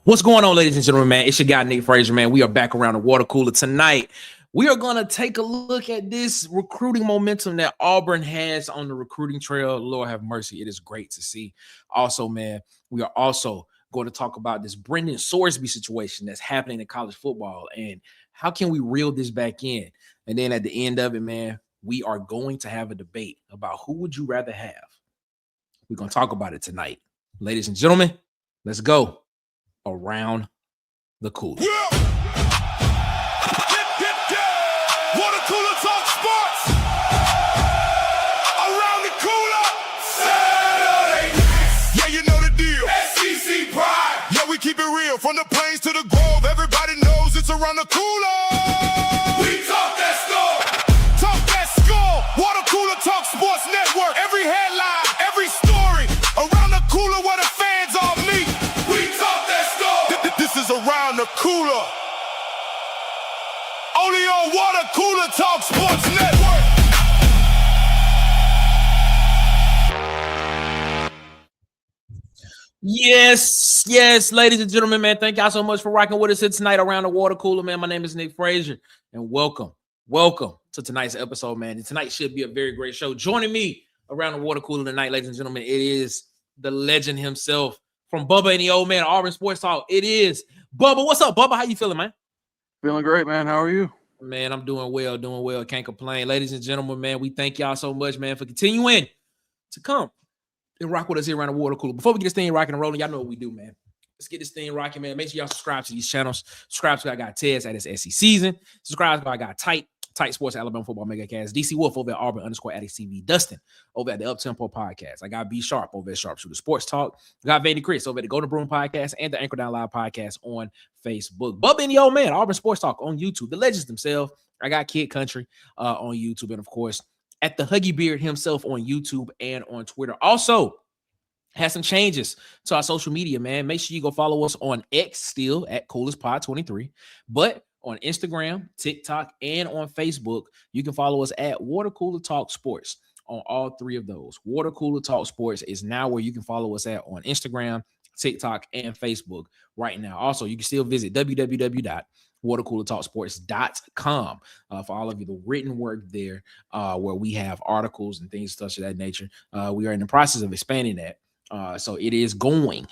What's going on, ladies and gentlemen, man? It's your guy, Nick Frazier, man. We are back around the water cooler tonight. We are going to take a look at this recruiting momentum that Auburn has on the recruiting trail. Lord have mercy. It is great to see. Also, man, we are also going to talk about this Brendan Sorsby situation that's happening in college football and how can we reel this back in. And then at the end of it, man, we are going to have a debate about who would you rather have. We're going to talk about it tonight. Ladies and gentlemen, let's go around the cooler. Yeah. Water cooler talk sports. Around the cooler. Saturday nights. Yeah, you know the deal. SEC pride. Yeah, we keep it real. From the plains to the grove, everybody knows it's around the cooler. We talk that score. Talk that score. Water cooler talk sports network. Every headline, every story. Around the cooler where the fans all meet. We talk that score. This is around the cooler. Only on Water Cooler Talk Sports Network. Yes, ladies and gentlemen, man. Thank y'all so much for rocking with us here tonight around the water cooler, man. My name is Nick Frazier, and welcome to tonight's episode, man. And tonight should be a very great show. Joining me around the water cooler tonight, ladies and gentlemen, it is the legend himself from Bubba and the Old Man, Auburn Sports Talk. It is Bubba. What's up, Bubba? How you feeling, man? Feeling great, man. How are you? Man, I'm doing well. Can't complain. Ladies and gentlemen, man, we thank y'all so much, man, for continuing to come and rock with us here around the water cooler. Before we get this thing rocking and rolling, y'all know what we do, man. Let's get this thing rocking, man. Make sure y'all subscribe to these channels. Subscribe to I Got Ted's at his SEC season. Subscribe to I Got Tight Sports Alabama Football Megacast. DC Wolf over at Auburn _AddictTV. Dustin over at the Uptempo Podcast. I got B Sharp over at Sharpshooter Sports Talk. I got Vandy Chris over at the Golden Broom Podcast and the Anchor Down Live Podcast on Facebook. Bubba and the Old Man, Auburn Sports Talk on YouTube. The legends themselves. I got Kid Country on YouTube. And of course, at the Huggy Beard himself on YouTube and on Twitter. Also, has some changes to our social media, man. Make sure you go follow us on X still at CoolestPod23. But on Instagram, TikTok, and on Facebook, you can follow us at Water Cooler Talk Sports on all three of those. Water Cooler Talk Sports is now where you can follow us at on Instagram, TikTok, and Facebook right now. Also, you can still visit www.watercoolertalksports.com for all of you, the written work there where we have articles and things such of that nature. We are in the process of expanding that. So it is going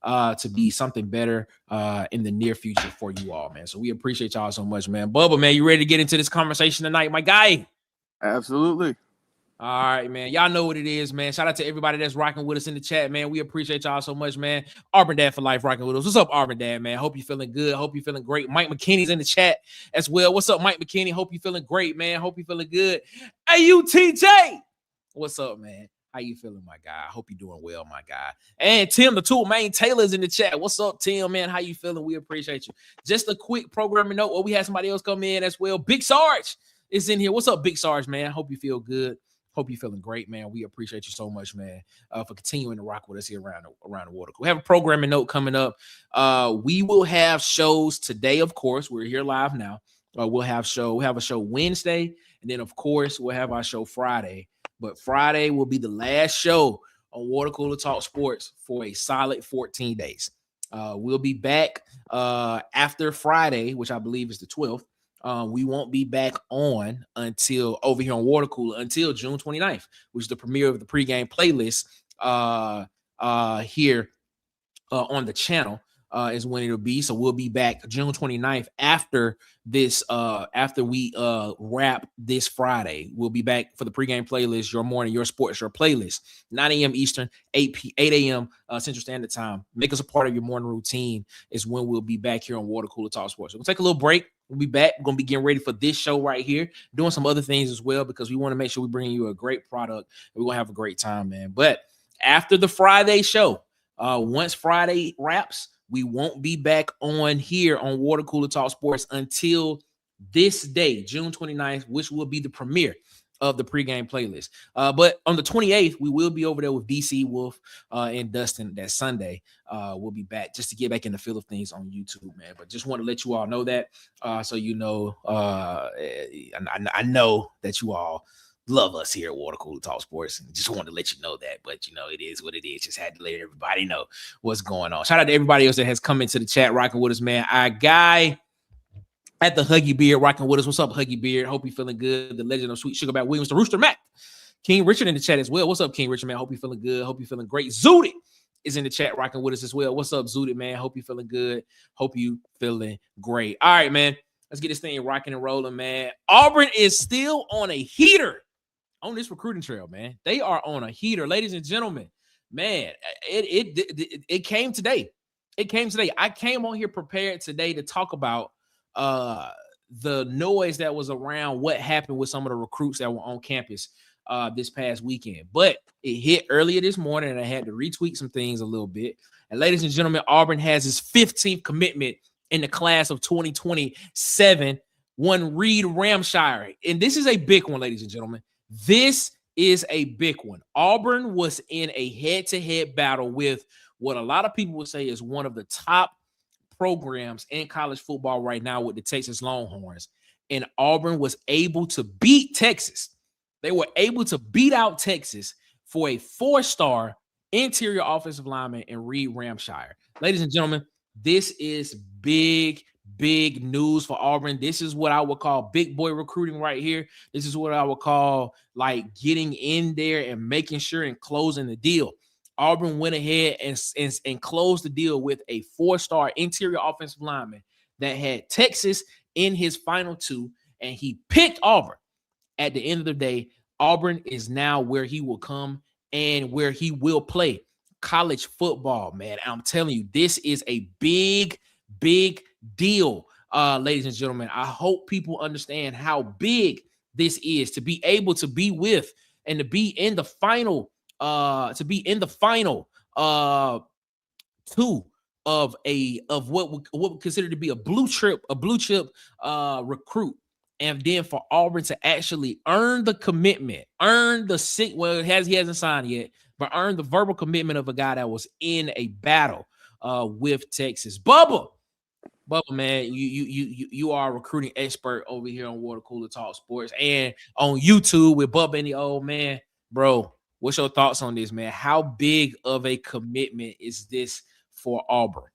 to be something better in the near future for you all, man. So we appreciate y'all so much, man. Bubba, man, you ready to get into this conversation tonight, my guy? Absolutely. All right, man. Y'all know what it is, man. Shout out to everybody that's rocking with us in the chat, man. We appreciate y'all so much, man. Auburn Dad for life rocking with us. What's up, Auburn Dad, man? Hope you're feeling good. Hope you're feeling great. Mike McKinney's in the chat as well. What's up, Mike McKinney? Hope you're feeling great, man. Hope you're feeling good. Hey, UTJ. What's up, man? How you feeling, my guy? I hope you're doing well, my guy. And Tim, the tool main Taylor's in the chat. What's up, Tim, man? How you feeling? We appreciate you. Just a quick programming note. We had somebody else come in as well. Big Sarge is in here. What's up, Big Sarge, man? Hope you feel good. Hope you're feeling great, man. We appreciate you so much, man, for continuing to rock with us here around the water. We have a programming note coming up. We will have shows today, of course. We're here live now. We'll have a show Wednesday, and then, of course, we'll have our show Friday. But Friday will be the last show on Water Cooler Talk Sports for a solid 14 days. We'll be back after Friday, which I believe is the 12th. We won't be back on until over here on Water Cooler until June 29th, which is the premiere of the pregame playlist here on the channel. Is when it'll be. So we'll be back June 29th after this, after we wrap this Friday. We'll be back for the pregame playlist, your morning, your sports, your playlist, 9 a.m. Eastern, 8 a.m. Central Standard Time. Make us a part of your morning routine is when we'll be back here on Water Cooler Talk Sports. So we'll take a little break. We'll be back. We're going to be getting ready for this show right here, doing some other things as well, because we want to make sure we bring you a great product. And we're going to have a great time, man. But after the Friday show, once Friday wraps, we won't be back on here on Water Cooler Talk Sports until this day, June 29th, which will be the premiere of the pregame playlist. But on the 28th, we will be over there with DC Wolf and Dustin that Sunday. We'll be back just to get back in the feel of things on YouTube, man. But just want to let you all know that so you know, I know that you all love us here at Water Cooler Talk Sports. And just wanted to let you know that. But, it is what it is. Just had to let everybody know what's going on. Shout out to everybody else that has come into the chat rocking with us, man. Our guy at the Huggy Beard rocking with us. What's up, Huggy Beard? Hope you feeling good. The legend of Sweet Sugarback Williams, the Rooster Mac. King Richard in the chat as well. What's up, King Richard, man? Hope you feeling good. Hope you feeling great. Zooted is in the chat rocking with us as well. What's up, Zooted, man? Hope you feeling good. Hope you feeling great. All right, man. Let's get this thing rocking and rolling, man. Auburn is still on a heater on this recruiting trail, man. They are on a heater, ladies and gentlemen. Man, it came today. It came today. I came on here prepared today to talk about the noise that was around what happened with some of the recruits that were on campus this past weekend. But it hit earlier this morning, and I had to retweet some things a little bit. And ladies and gentlemen, Auburn has his 15th commitment in the class of 2027, one Reed Ramsier. And this is a big one, ladies and gentlemen. This is a big one. Auburn was in a head-to-head battle with what a lot of people would say is one of the top programs in college football right now with the Texas Longhorns. And Auburn was able to beat Texas. They were able to beat out Texas for a 4-star interior offensive lineman in Reed Ramsier. Ladies and gentlemen, this is big news for Auburn. This is what I would call big boy recruiting right here. This is what I would call like getting in there and making sure and closing the deal. Auburn went ahead and closed the deal with a 4-star interior offensive lineman that had Texas in his final 2, and he picked Auburn. At the end of the day, Auburn is now where he will come and where he will play college football, man. I'm telling you, this is a big deal, ladies and gentlemen. I hope people understand how big this is to be able to be with and to be in the final, two of what we consider to be a blue chip recruit. And then for Auburn to actually earn the commitment, he hasn't signed yet, but earn the verbal commitment of a guy that was in a battle with Texas. Bubba, man, you are a recruiting expert over here on Water Cooler Talk Sports and on YouTube with Bubba and the old man. Bro, what's your thoughts on this, man? How big of a commitment is this for Auburn?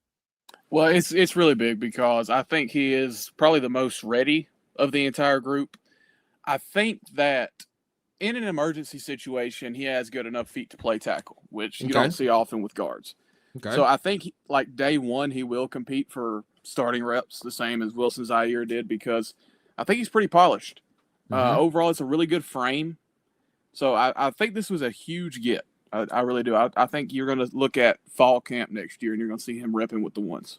Well, it's really big because I think he is probably the most ready of the entire group. I think that in an emergency situation, he has good enough feet to play tackle, which you don't see often with guards. Okay. So I think like day one, he will compete for starting reps the same as Wilson Zaire did because I think he's pretty polished. Overall, it's a really good frame. So I think this was a huge get. I really do. I think you're going to look at fall camp next year and you're going to see him repping with the ones.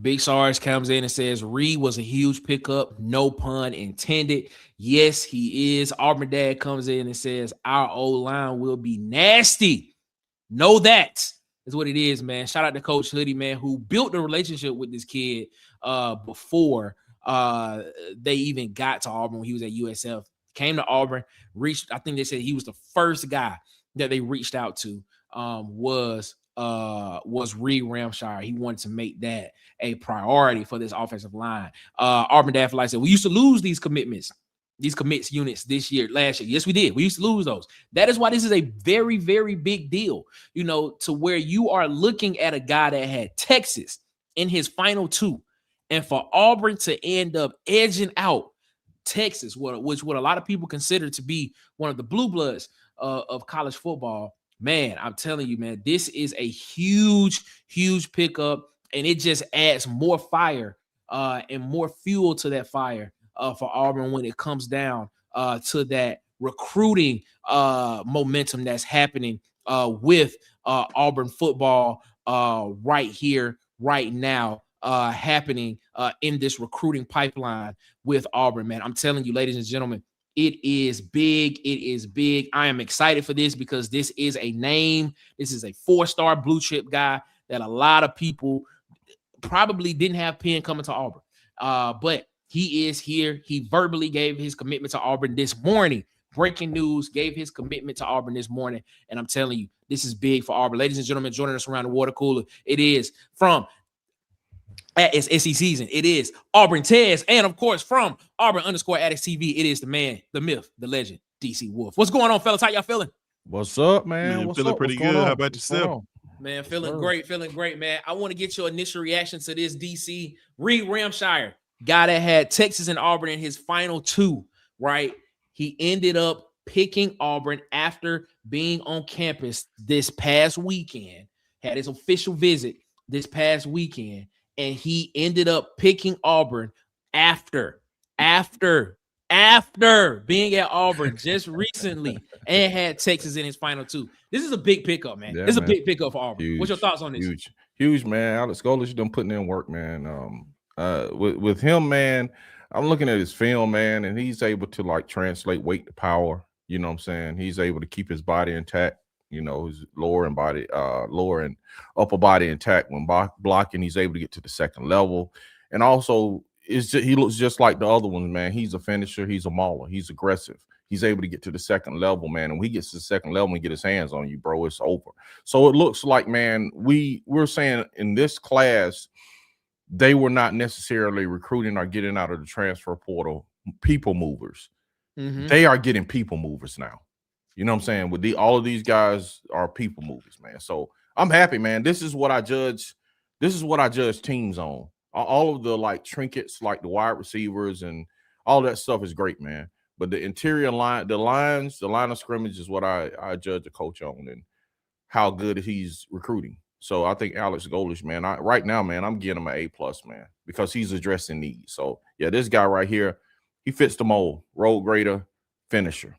Big Sars comes in and says, Reed was a huge pickup, no pun intended. Yes, he is. Auburn Dad comes in and says, our O-line will be nasty. Know that is what it is, man. Shout out to Coach Hoodie, man, who built the relationship with this kid before they even got to Auburn when he was at USF. Came to Auburn, I think they said he was the first guy that they reached out to was Reed Ramsier. He wanted to make that a priority for this offensive line. Auburn Dad for Life said, we used to lose these commits units last year. Yes, we did. We used to lose those. That is why this is a very, very big deal, to where you are looking at a guy that had Texas in his final 2. And for Auburn to end up edging out Texas, which what a lot of people consider to be one of the blue bloods of college football, man, I'm telling you, man, this is a huge pickup, and it just adds more fire and more fuel to that fire for Auburn when it comes down to that recruiting momentum that's happening with Auburn football right here, right now, happening in this recruiting pipeline with Auburn, man. I'm telling you, ladies and gentlemen, it is big. It is big. I am excited for this because this is a name. This is a 4-star blue chip guy that a lot of people probably didn't have pen coming to Auburn. But he is here. He verbally gave his commitment to Auburn this morning. Breaking news, gave his commitment to Auburn this morning. And I'm telling you, this is big for Auburn. Ladies and gentlemen, joining us around the water cooler, it is from it's SEC season. It is Auburn Tez. And of course, from Auburn _Addicts TV, it is the man, the myth, the legend, DC Wolf. What's going on, fellas? How y'all feeling? What's up, man? What's feeling up? pretty What's good. How about yourself? Man, feeling great, man. I want to get your initial reaction to this, DC. Reed Ramsier, guy that had Texas and Auburn in his final 2, right? He ended up picking Auburn after being on campus this past weekend, had his official visit this past weekend, and he ended up picking Auburn after being at Auburn just recently and had Texas in his final 2. This is a big pickup, man. This is a big pickup for Auburn. What's your thoughts on this? Huge, man. Alex Golesh done putting in work, man. With him, man, I'm looking at his film, man, and he's able to like translate weight to power. You know what I'm saying? He's able to keep his body intact. You know, his lower and upper body intact when blocking. He's able to get to the second level, and also he looks just like the other ones, man. He's a finisher. He's a mauler. He's aggressive. He's able to get to the second level, man. And when he gets to the second level and get his hands on you, bro, it's over. So it looks like, man, we're saying in this class, they were not necessarily recruiting or getting out of the transfer portal people movers. They are getting people movers now. You know what I'm saying? With all of these guys are people movers, man. So I'm happy, man. This is what I judge teams on. All of the like trinkets, like the wide receivers and all that stuff is great, man. But the interior line, the line of scrimmage is what I judge a coach on and how good he's recruiting. So I think Alex Golesh, man, right now, man, I'm giving him an A+, man, because he's addressing needs. So yeah, this guy right here, he fits the mold. Road grader, finisher.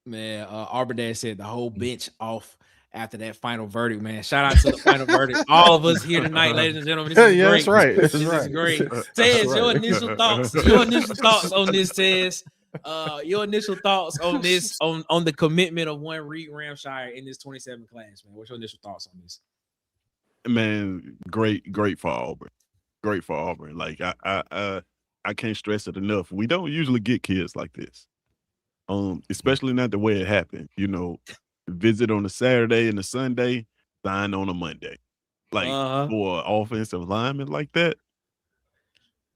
Man, Auburn Dad said the whole bench off after that final verdict, man. Shout out to the final verdict. All of us here tonight, ladies and gentlemen. This is great. That's right. This is great. Tez, your initial thoughts. Your initial thoughts on this, Tez. Your initial thoughts on this, on the commitment of one Reed Ramsier in this 27 class, man. What's your initial thoughts on this? Man, great for Auburn. Great for Auburn. Like I can't stress it enough. We don't usually get kids like this. Especially not the way it happened. You know, visit on a Saturday and a Sunday, sign on a Monday. Like for an offensive lineman like that,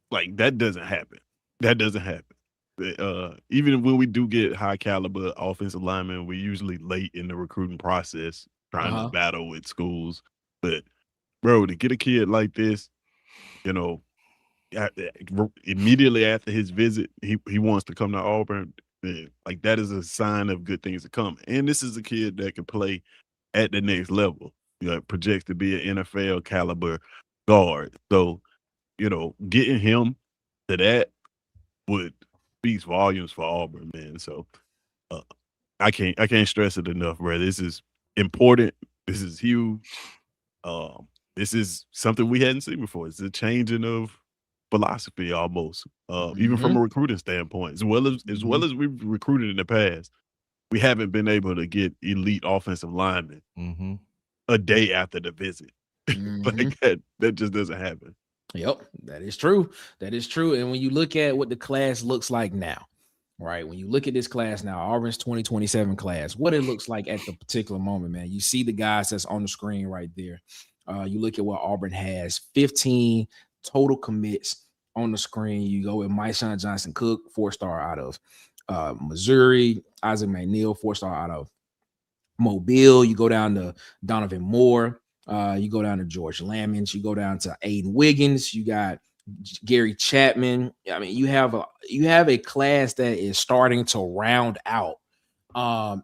like that doesn't happen. That doesn't happen. Even when we do get high caliber offensive linemen, we're usually late in the recruiting process trying to battle with schools. But bro, to get a kid like this, you know, immediately after his visit, he wants to come to Auburn. Like that is a sign of good things to come. And this is a kid that can play at the next level. You know, projects to be an NFL caliber guard. So, you know, getting him to that would speak volumes for Auburn, man. So I can't stress it enough, bro. This is important. This is huge. This is something we hadn't seen before. It's a changing of philosophy almost, even from a recruiting standpoint, as well as we've recruited in the past. We haven't been able to get elite offensive linemen a day after the visit. Like that just doesn't happen. Yep, that is true. That is true. And when you look at what the class looks like now, right? When you look at this class now, Auburn's 2027 class, what it looks like at the particular moment, man. You see the guys that's on the screen right there. You look at what Auburn has, 15 total commits on the screen. You go with Myshawn Johnson-Cook, 4-star out of Missouri. Isaac McNeil, 4-star out of Mobile. You go down to Donovan Moore. You go down to George Lamons. You go down to Aiden Wiggins. You got Gary Chapman. I mean, you have a class that is starting to round out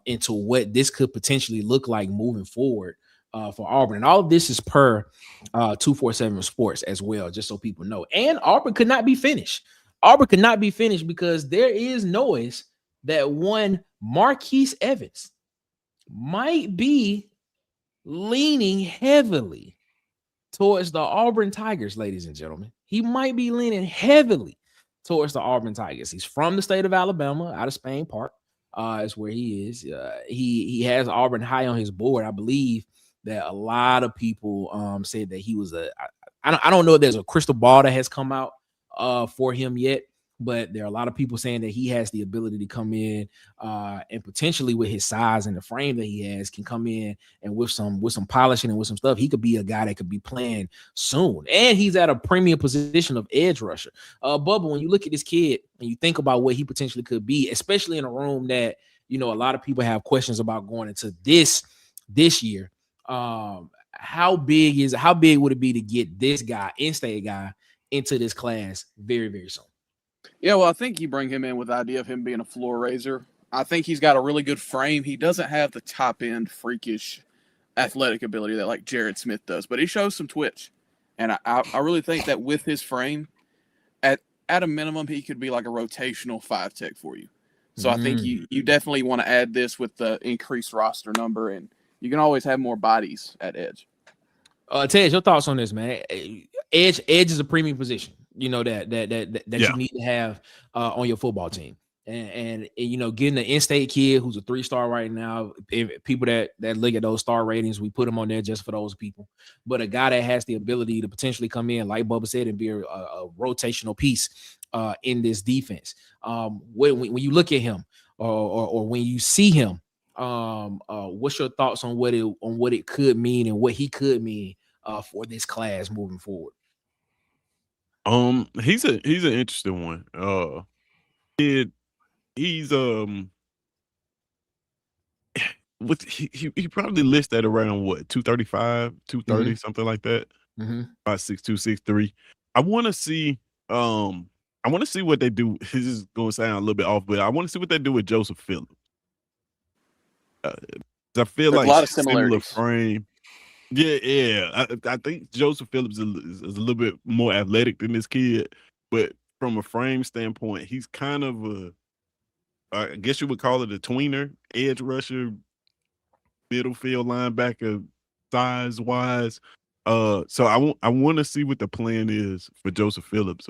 into what this could potentially look like moving forward for Auburn. And all of this is per 247 Sports as well, just so people know. And Auburn could not be finished. Auburn could not be finished because there is noise that one Marquise Evans might be leaning heavily towards the Auburn Tigers, ladies and gentlemen. He might be leaning heavily towards the Auburn Tigers. He's from the state of Alabama, out of Spain Park. Is where he is. He has Auburn high on his board. I believe that a lot of people said that he was I don't know if there's a crystal ball that has come out for him yet, but there are a lot of people saying that he has the ability to come in and potentially with his size and the frame that he has can come in and with some polishing and with some stuff, he could be a guy that could be playing soon. And he's at a premium position of edge rusher. Bubba, when you look at this kid and you think about what he potentially could be, especially in a room that, you know, a lot of people have questions about going into this year, how big would it be to get this guy, in-state guy, into this class very, very soon? Yeah, well, I think you bring him in with the idea of him being a floor raiser. I think he's got a really good frame. He doesn't have the top-end freakish athletic ability that like Jared Smith does, but he shows some twitch. And I really think that with his frame, at a minimum, he could be like a rotational 5-tech for you. So I think you definitely want to add this with the increased roster number, and you can always have more bodies at edge. Ted, your thoughts on this, man? Edge is a premium position, you know, that you need to have on your football team. And you know, getting an in-state kid who's a 3-star right now, people that look at those star ratings, we put them on there just for those people. But a guy that has the ability to potentially come in, like Bubba said, and be a rotational piece in this defense. When you look at him or when you see him, what's your thoughts on what it could mean and what he could mean for this class moving forward? He's an interesting one. He's he probably lists at around what 235, 230, something like that. 5'6", 263. I want to see what they do. This is going to sound a little bit off, but I want to see what they do with Joseph Phillips. I feel like a lot of similar frame. Yeah. I think Joseph Phillips is a little bit more athletic than this kid, but from a frame standpoint, he's kind of I guess you would call it a tweener, edge rusher, middle field linebacker, size wise. So I want to see what the plan is for Joseph Phillips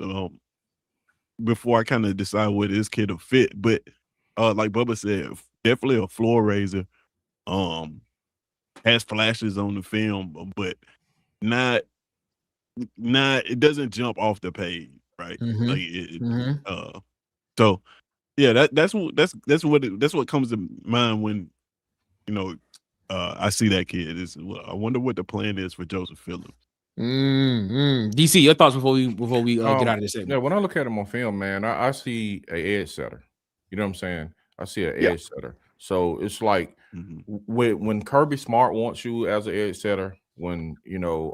before I kind of decide where this kid will fit. But like Bubba said, definitely a floor raiser. Has flashes on the film, but not it doesn't jump off the page, right? So yeah, that's what comes to mind when, you know, I see that kid. I wonder what the plan is for Joseph Phillips. DC, your thoughts before we get out of this segment? Yeah, when I look at him on film, man, I see an edge setter. You know what I'm saying? I see an edge setter. So it's like when Kirby Smart wants you as an edge setter, when, you know,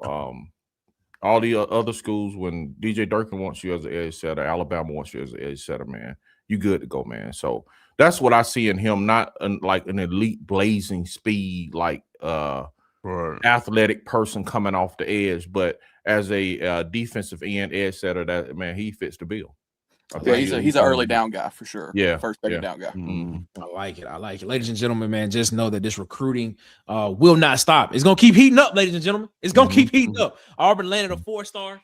all the other schools, when DJ Durkin wants you as an edge setter, Alabama wants you as an edge setter, man, you good to go, man. So that's what I see in him, not like an elite blazing speed, like athletic person coming off the edge, but as a defensive end edge setter, that man, he fits the bill. Yeah, he's an early down guy for sure. Yeah, first second down guy. I like it. Ladies and gentlemen, man, just know that this recruiting will not stop. It's gonna keep heating up, ladies and gentlemen. It's gonna keep heating up. Auburn landed a 4-star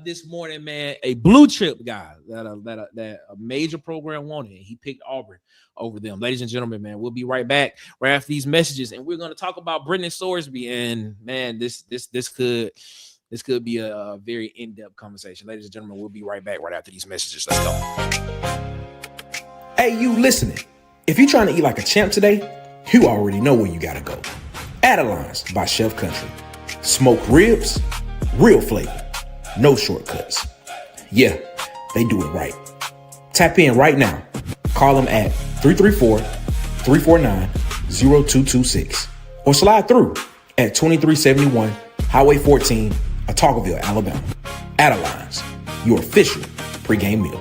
this morning, man. A blue chip guy that a major program wanted. He picked Auburn over them. Ladies and gentlemen, man, we'll be right back right after these messages, and we're gonna talk about Brendan Sorsby. And man, this could be a very in-depth conversation. Ladies and gentlemen, we'll be right back right after these messages. Let's go. Hey, you listening. If you're trying to eat like a champ today, you already know where you gotta go. Adelines by Chef Country. Smoked ribs, real flavor, no shortcuts. Yeah, they do it right. Tap in right now. Call them at 334-349-0226 or slide through at 2371 Highway 14, Autauqueville, Alabama. Adelines, your official pregame meal.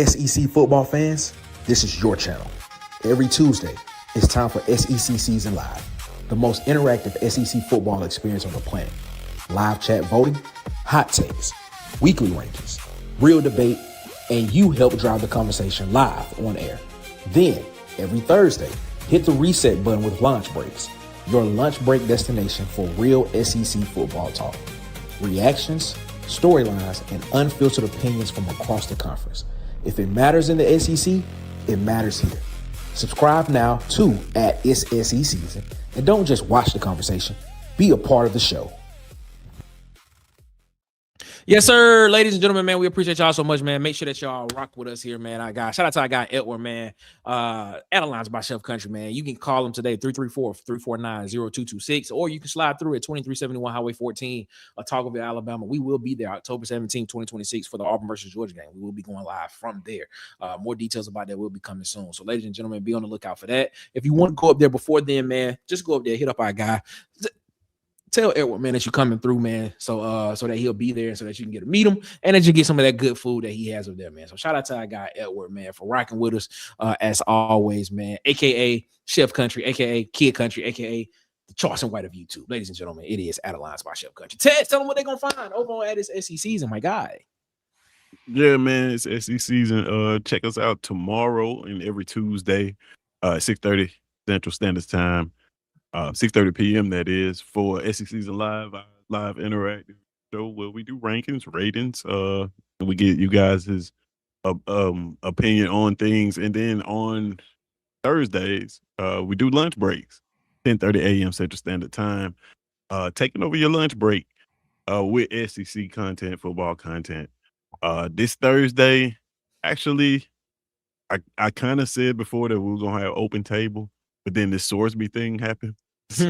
SEC football fans, this is your channel. Every Tuesday, it's time for SEC Season Live, the most interactive SEC football experience on the planet. Live chat voting, hot takes, weekly rankings, real debate, and you help drive the conversation live on air. Then, every Thursday, hit the reset button with Lunch Breaks, your lunch break destination for real SEC football talk. Reactions, storylines, and unfiltered opinions from across the conference. If it matters in the SEC, it matters here. Subscribe now to @SEC Season, and don't just watch the conversation, Be a part of the show. Yes, sir, ladies and gentlemen, man, we appreciate y'all so much, man. Make sure that y'all rock with us here, man. Shout out to our guy Edward, man. Adelines by Chef Country, man. You can call him today, 334-349-0226, or you can slide through at 2371 Highway 14, Tagoville, Alabama. We will be there October 17, 2026 for the Auburn versus Georgia game. We will be going live from there. More details about that will be coming soon. So, ladies and gentlemen, be on the lookout for that. If you want to go up there before then, man, just go up there, hit up our guy. Tell Edward, man, that you're coming through, man, so that he'll be there, so that you can get to meet him, and that you get some of that good food that he has up there, man. So shout out to our guy Edward, man, for rocking with us as always, man. AKA Chef Country, AKA Kid Country, AKA the Charleston White of YouTube. Ladies and gentlemen, it is Adelines by Chef Country. Ted, tell them what they're gonna find over on at this SEC season, my guy. Yeah, man, it's SEC season. Check us out tomorrow and every Tuesday, 6:30 Central Standard Time. 6:30 p.m. that is, for SEC Season Live, our live interactive show where we do rankings, ratings, and we get you guys his opinion on things. And then on Thursdays, we do lunch breaks, 10:30 a.m. Central Standard Time, taking over your lunch break with SEC content, football content. This Thursday, actually, I kind of said before that we were going to have open table, but then this Sorsby thing happened. So,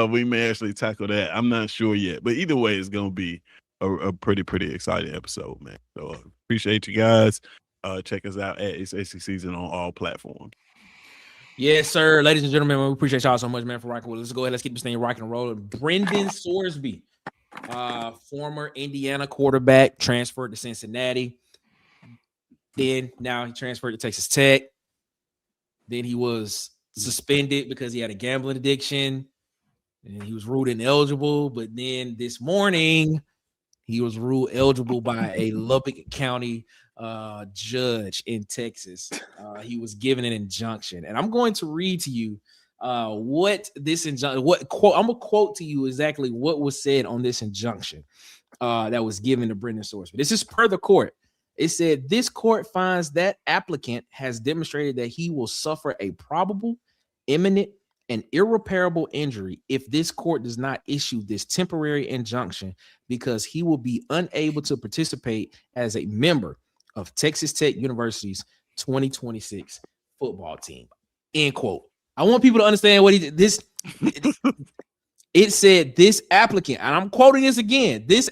we may actually tackle that. I'm not sure yet, but either way, it's going to be a pretty exciting episode, man. So appreciate you guys. Check us out at It's SEC Season on all platforms. Yes, sir. Ladies and gentlemen, we appreciate y'all so much, man, for rocking with us. Let's go ahead. Let's keep this thing rocking and rolling. Brendan Sorsby, former Indiana quarterback, transferred to Cincinnati. Then now he transferred to Texas Tech. Then he was suspended because he had a gambling addiction, and he was ruled ineligible. But then this morning, he was ruled eligible by a Lubbock County judge in Texas. He was given an injunction, and I'm going to read to you what this injunction. I'm gonna quote to you exactly what was said on this injunction that was given to Brendan Sorsby. This is per the court. It said, this court finds that applicant has demonstrated that he will suffer a probable, imminent, and irreparable injury if this court does not issue this temporary injunction, because he will be unable to participate as a member of Texas Tech University's 2026 football team. End quote. I want people to understand what he did. It said this applicant, and I'm quoting this again. This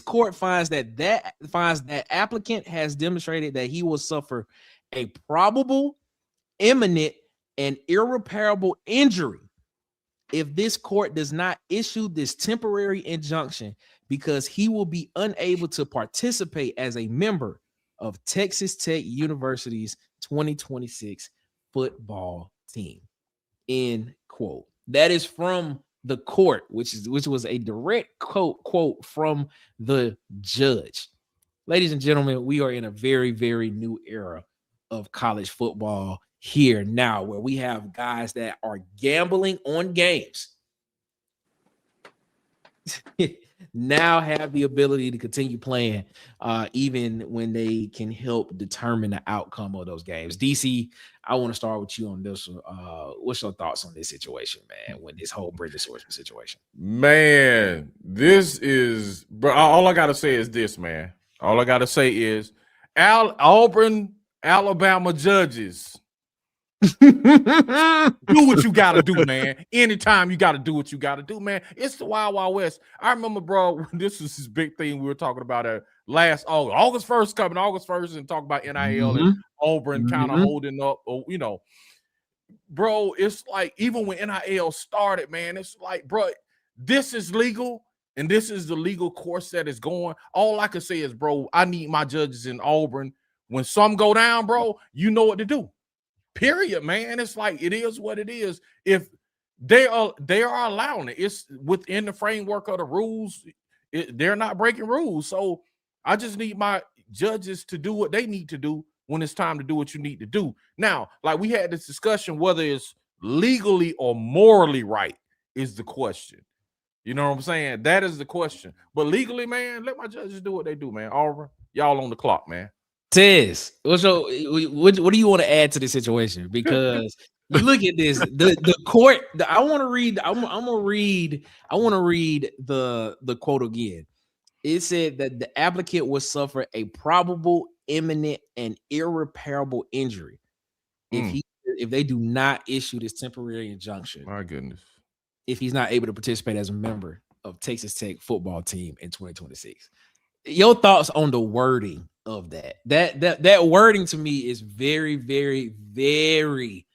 court finds that applicant has demonstrated that he will suffer a probable, imminent, and irreparable injury if this court does not issue this temporary injunction, because he will be unable to participate as a member of Texas Tech University's 2026 football team. End quote. That is from the court, which was a direct quote from the judge. Ladies and gentlemen, we are in a very, very new era of college football here now, where we have guys that are gambling on games now have the ability to continue playing, even when they can help determine the outcome of those games. DC, I want to start with you on this. What's your thoughts on this situation, man, with this whole Brendan Sorsby situation? Man, this is, bro, all I got to say is this, man. All I got to say is Auburn, Alabama judges, do what you got to do, man. Anytime you got to do what you got to do, man. It's the Wild Wild West. I remember, bro, this was this big thing we were talking about last August 1st, coming August 1st, and talk about NIL and Auburn kind of holding up, you know. Bro, it's like, even when NIL started, man, it's like, bro, this is legal, and this is the legal course that is going. All I can say is, bro, I need my judges in Auburn. When some go down, bro, you know what to do. Period, man. It's like, it is what it is. If they are allowing it, it's within the framework of the rules. They're not breaking rules. So I just need my judges to do what they need to do when it's time to do what you need to do. Now, like we had this discussion, whether it's legally or morally right is the question. You know what I'm saying? That is the question. But legally, man, let my judges do what they do, man. Auburn, y'all on the clock, man. Tez, what do you want to add to this situation? Because Look at this. The court. I want to read. I want to read the quote again. It said that the applicant will suffer a probable, imminent, and irreparable injury if they do not issue this temporary injunction. My goodness. If he's not able to participate as a member of Texas Tech football team in 2026. Your thoughts on the wording of that? That wording to me is very, very, very,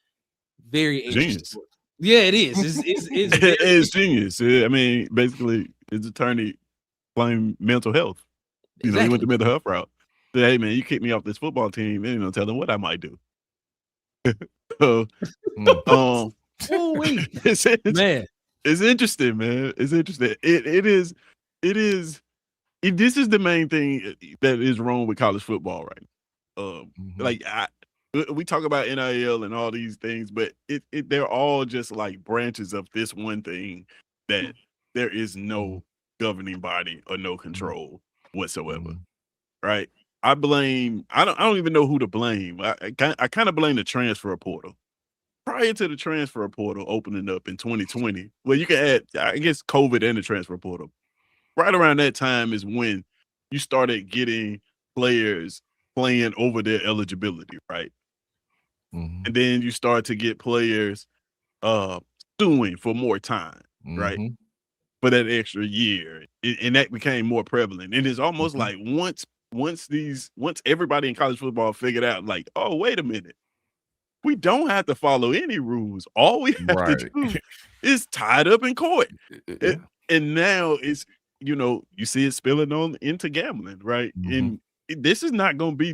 very interesting. Genius. Yeah, it is. It's genius. I mean, basically, his attorney blamed mental health. You know, he went the mental health route. Said, hey, man, you kicked me off this football team. And, you know, tell them what I might do. So, it's interesting, man. It's interesting. This is the main thing that is wrong with college football, right? Like we talk about NIL and all these things, but they're all just like branches of this one thing that there is no governing body or no control whatsoever, right? I don't even know who to blame. I kind of blame the transfer portal. Prior to the transfer portal opening up in 2020, well, you can add, I guess, COVID and the transfer portal. Right around that time is when you started getting players playing over their eligibility, right? And then you start to get players suing for more time, right? For that extra year. And that became more prevalent. And it's almost like once everybody in college football figured out, like, oh, wait a minute. We don't have to follow any rules. All we have to do is tied up in court. And now it's, you know, you see it spilling on into gambling, right? And this is not going to be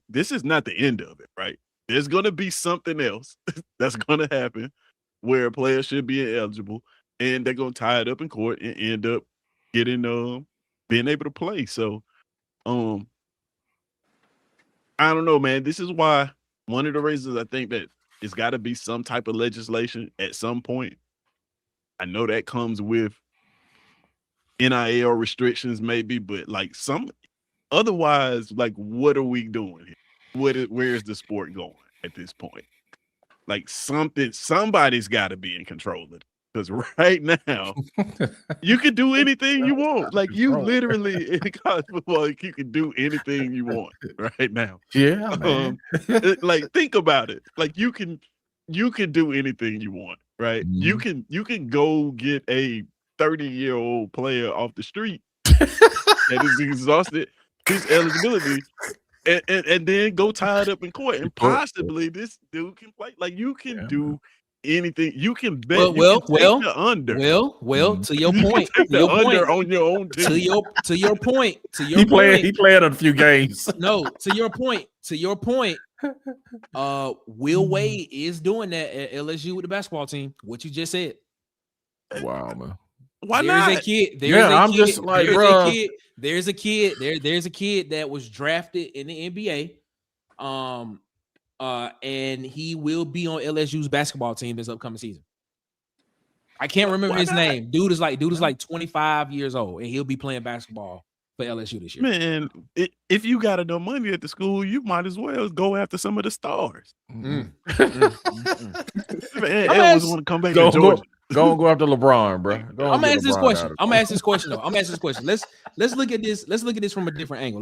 this is not the end of it, right? There's going to be something else that's going to happen where a player should be ineligible and they're going to tie it up in court and end up getting, being able to play. So, I don't know, man. This is why one of the reasons I think that it's got to be some type of legislation at some point. I know that comes with NIL restrictions maybe, but like otherwise, like, what are we doing here? Where is the sport going at this point? Like somebody's got to be in control of it. Because right now, you can do anything you want. Like, you literally in college football, you can do anything you want right now. Yeah, man. Like, think about it. Like, you can do anything you want, right? You can go get a 30-year-old player off the street that is exhausted his eligibility, and then go tie it up in court, and possibly this dude can play. Like, you can do anything. You can bet. To your point. On your own team. To your point. He played a few games. No, to your point. Will Wade is doing that at LSU with the basketball team. What you just said. Wow, man. Why not? There's a kid. There's a kid that was drafted in the NBA. And he will be on LSU's basketball team this upcoming season. I can't remember his name. Dude is like 25 years old, and he'll be playing basketball for LSU this year. Man, if you got enough money at the school, you might as well go after some of the stars. Mm-hmm. Man, Elvis want to come back to Georgia. Go after LeBron, bro. I'm gonna ask this question. Let's look at this. Let's look at this from a different angle.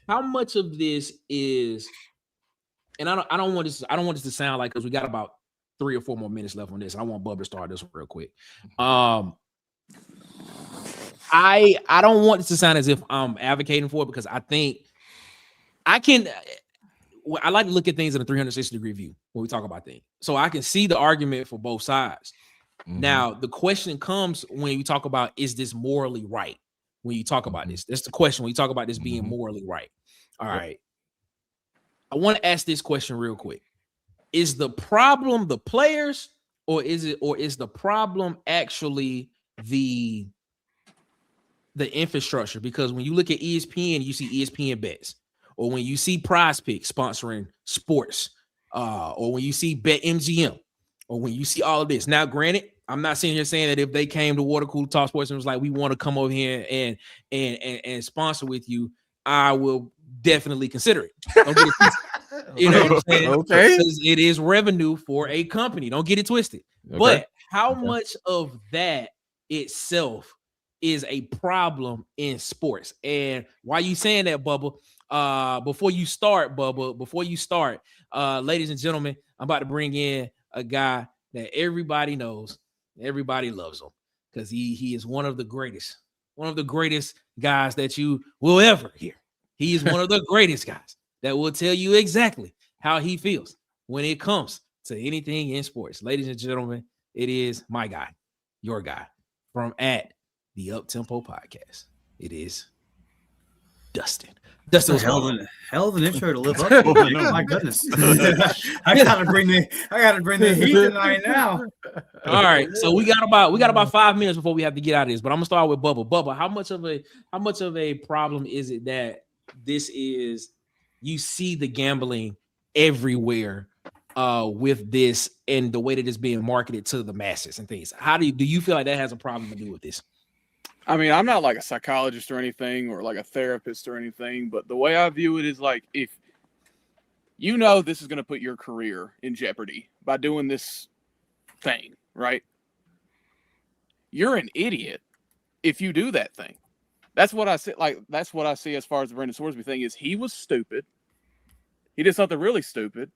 How much of this is? And I don't want this to sound like, because we got about 3 or 4 more minutes left on this. I want Bubba to start this one real quick. I don't want this to sound as if I'm advocating for it, because I think I like to look at things in a 360-degree view when we talk about things. So I can see the argument for both sides. Now, the question comes when you talk about, is this morally right? When you talk about this, that's the question. When you talk about this being morally right. All right. I want to ask this question real quick. Is the problem the players, or is the problem actually the infrastructure? Because when you look at ESPN, you see ESPN bets, or when you see Prize Picks sponsoring sports, or when you see BetMGM, or when you see all of this. Now, granted, I'm not sitting here saying that if they came to Water Cooler Talk Sports and was like, we want to come over here and sponsor with you, I will definitely consider it. You know what I'm saying? Okay. Because it is revenue for a company. Don't get it twisted. Okay. But how much of that itself is a problem in sports? And why you saying that, Bubba? Before you start, ladies and gentlemen, I'm about to bring in a guy that everybody knows, everybody loves him, because he is one of the greatest guys that you will ever hear. He is one of the greatest guys that will tell you exactly how he feels when it comes to anything in sports. Ladies and gentlemen, it is my guy, your guy, from at the Uptempo Podcast. It is Dustin. Dustin, hell of an intro to live up to. My goodness. I gotta bring the heat tonight now. All right, so we got about 5 minutes before we have to get out of this, but I'm gonna start with Bubba. Bubba, how much of a problem is it that this is, you see the gambling everywhere with this and the way that it's being marketed to the masses and things? How do you feel like that has a problem to do with this? I mean, I'm not like a psychologist or anything, or like a therapist or anything, but the way I view it is like, if you know this is going to put your career in jeopardy by doing this thing, right? You're an idiot if you do that thing. That's what I see. Like, that's what I see as far as the Brendan Sorsby thing is. He was stupid. He did something really stupid,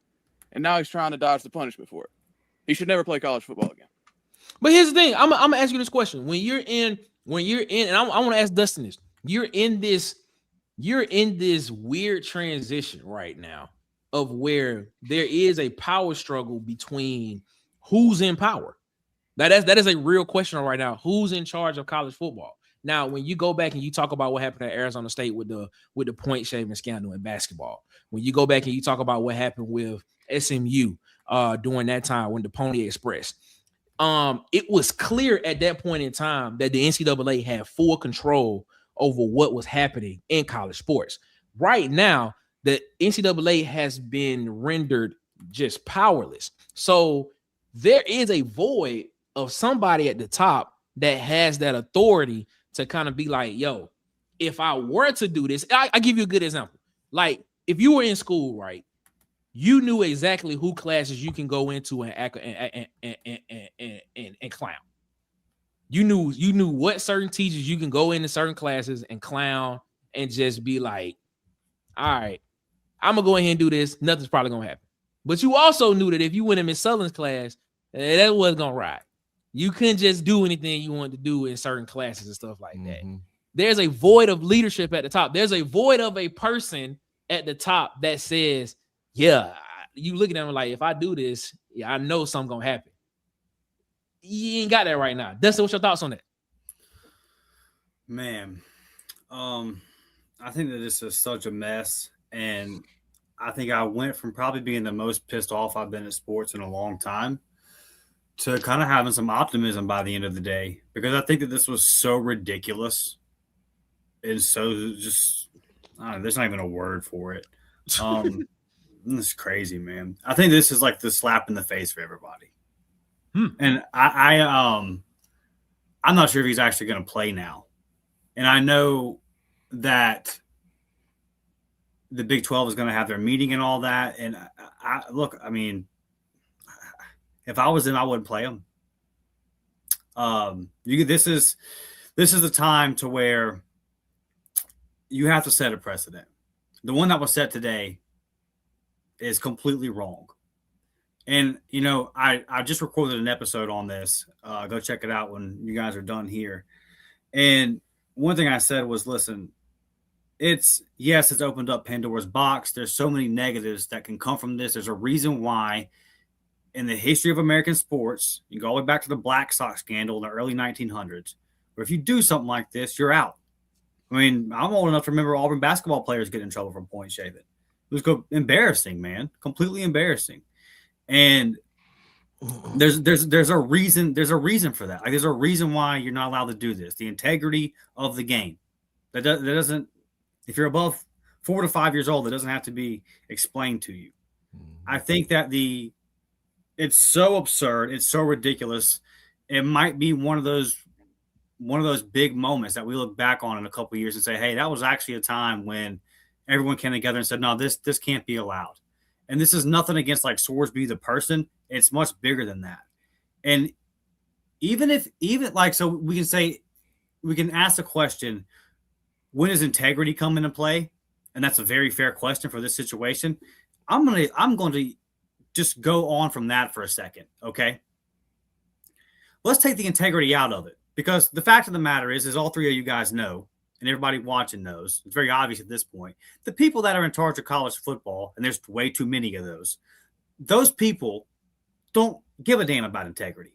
and now he's trying to dodge the punishment for it. He should never play college football again. But here's the thing. I'm gonna ask you this question. When you're in, and I want to ask Dustin this. You're in this weird transition right now of where there is a power struggle between who's in power. Now that is a real question right now. Who's in charge of college football? Now, when you go back and you talk about what happened at Arizona State with the point shaving scandal in basketball, when you go back and you talk about what happened with SMU during that time when the Pony Express, it was clear at that point in time that the NCAA had full control over what was happening in college sports. Right now, the NCAA has been rendered just powerless. So there is a void of somebody at the top that has that authority to kind of be like, yo, if I were to do this, I give you a good example. Like, if you were in school, right, you knew exactly who classes you can go into and act and clown. You knew what certain teachers you can go into certain classes and clown and just be like, all right, I'm gonna go ahead and do this. Nothing's probably gonna happen. But you also knew that if you went in Miss Sullivan's class, that wasn't gonna ride. You couldn't just do anything you wanted to do in certain classes and stuff like that. There's a void of leadership at the top. There's a void of a person at the top that says, yeah, you look at them like, if I do this, yeah, I know something's gonna happen. You ain't got that right now. Dustin, what's your thoughts on that? Man, I think that this is such a mess, and I think I went from probably being the most pissed off I've been at sports in a long time to kind of having some optimism by the end of the day, because I think that this was so ridiculous and so just, I don't know, there's not even a word for it. This is crazy, man. I think this is like the slap in the face for everybody. And I'm not sure if he's actually going to play now. And I know that the Big 12 is going to have their meeting and all that. And I mean, if I was him, I wouldn't play him. This is the time to where you have to set a precedent. The one that was set today is completely wrong. And, you know, I just recorded an episode on this. Go check it out when you guys are done here. And one thing I said was, listen, it's opened up Pandora's box. There's so many negatives that can come from this. There's a reason why in the history of American sports, you go all the way back to the Black Sox scandal in the early 1900s, where if you do something like this, you're out. I mean, I'm old enough to remember Auburn basketball players get in trouble for point shaving. It was embarrassing, man, completely embarrassing. And there's a reason for that. Like, there's a reason why you're not allowed to do this. The integrity of the game. That doesn't. If you're above 4 to 5 years old, it doesn't have to be explained to you. I think that it's so absurd. It's so ridiculous. It might be one of those big moments that we look back on in a couple of years and say, hey, that was actually a time when everyone came together and said, no, this can't be allowed. And this is nothing against like Sorsby, the person. It's much bigger than that. And even like, so we can ask the question, when does integrity come into play? And that's a very fair question for this situation. I'm going to just go on from that for a second. Okay. Let's take the integrity out of it, because the fact of the matter is all three of you guys know, and everybody watching knows, it's very obvious at this point, the people that are in charge of college football, and there's way too many of those people don't give a damn about integrity.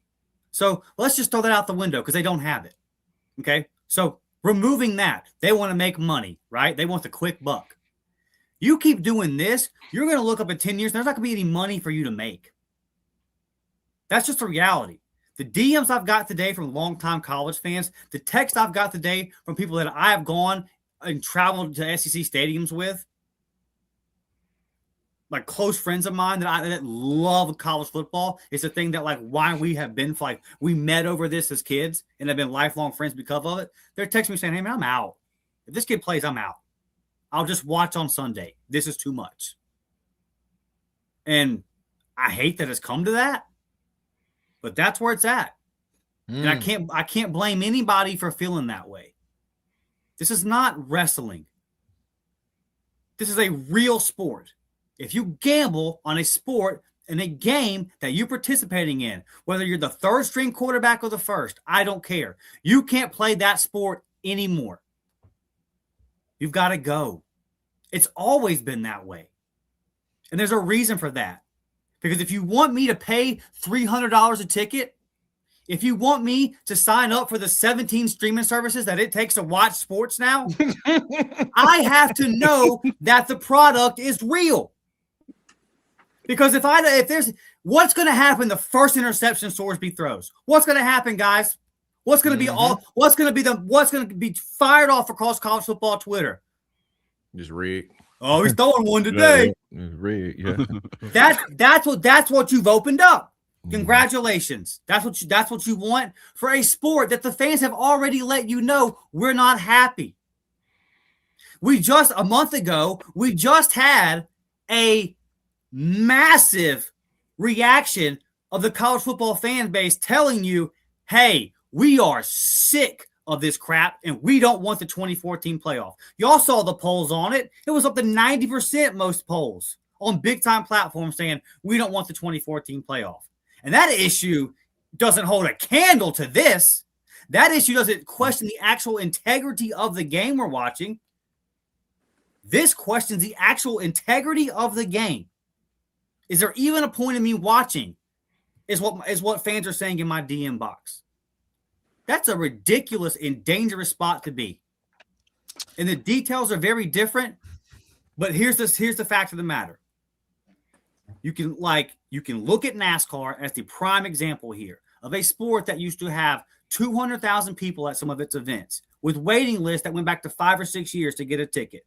So let's just throw that out the window because they don't have it. Okay. So removing that, they want to make money, right? They want the quick buck. You keep doing this, you're going to look up in 10 years, there's not going to be any money for you to make. That's just the reality. The DMs I've got today from longtime college fans, the text I've got today from people that I have gone and traveled to SEC stadiums with, like close friends of mine that love college football. It's a thing that like why we have been like we met over this as kids and have been lifelong friends because of it. They're texting me saying, "Hey man, I'm out. If this kid plays, I'm out. I'll just watch on Sunday. This is too much." And I hate that it's come to that, but that's where it's at. And I can't blame anybody for feeling that way. This is not wrestling. This is a real sport. If you gamble on a sport in a game that you're participating in, whether you're the third string quarterback or the first, I don't care. You can't play that sport anymore. You've got to go. It's always been that way. And there's a reason for that. Because if you want me to pay $300 a ticket, if you want me to sign up for the 17 streaming services that it takes to watch sports now, I have to know that the product is real. Because if there's what's going to happen the first interception Sorsby throws? What's going to happen, guys? What's going to be fired off across college football Twitter? Just rigged. Oh, he's throwing one today. It's rigged, yeah. That's what you've opened up. Congratulations. That's what you want for a sport that the fans have already let you know we're not happy. A month ago, we just had a massive reaction of the college football fan base telling you, hey, we are sick of this crap and we don't want the 2014 playoff. Y'all saw the polls on it. It was up to 90% most polls on big time platforms saying we don't want the 2014 playoff. And that issue doesn't hold a candle to this. That issue doesn't question the actual integrity of the game we're watching. This questions the actual integrity of the game. Is there even a point in me watching? Is what fans are saying in my DM box. That's a ridiculous and dangerous spot to be. And the details are very different. But here's the fact of the matter. You can look at NASCAR as the prime example here of a sport that used to have 200,000 people at some of its events with waiting lists that went back to 5 or 6 years to get a ticket.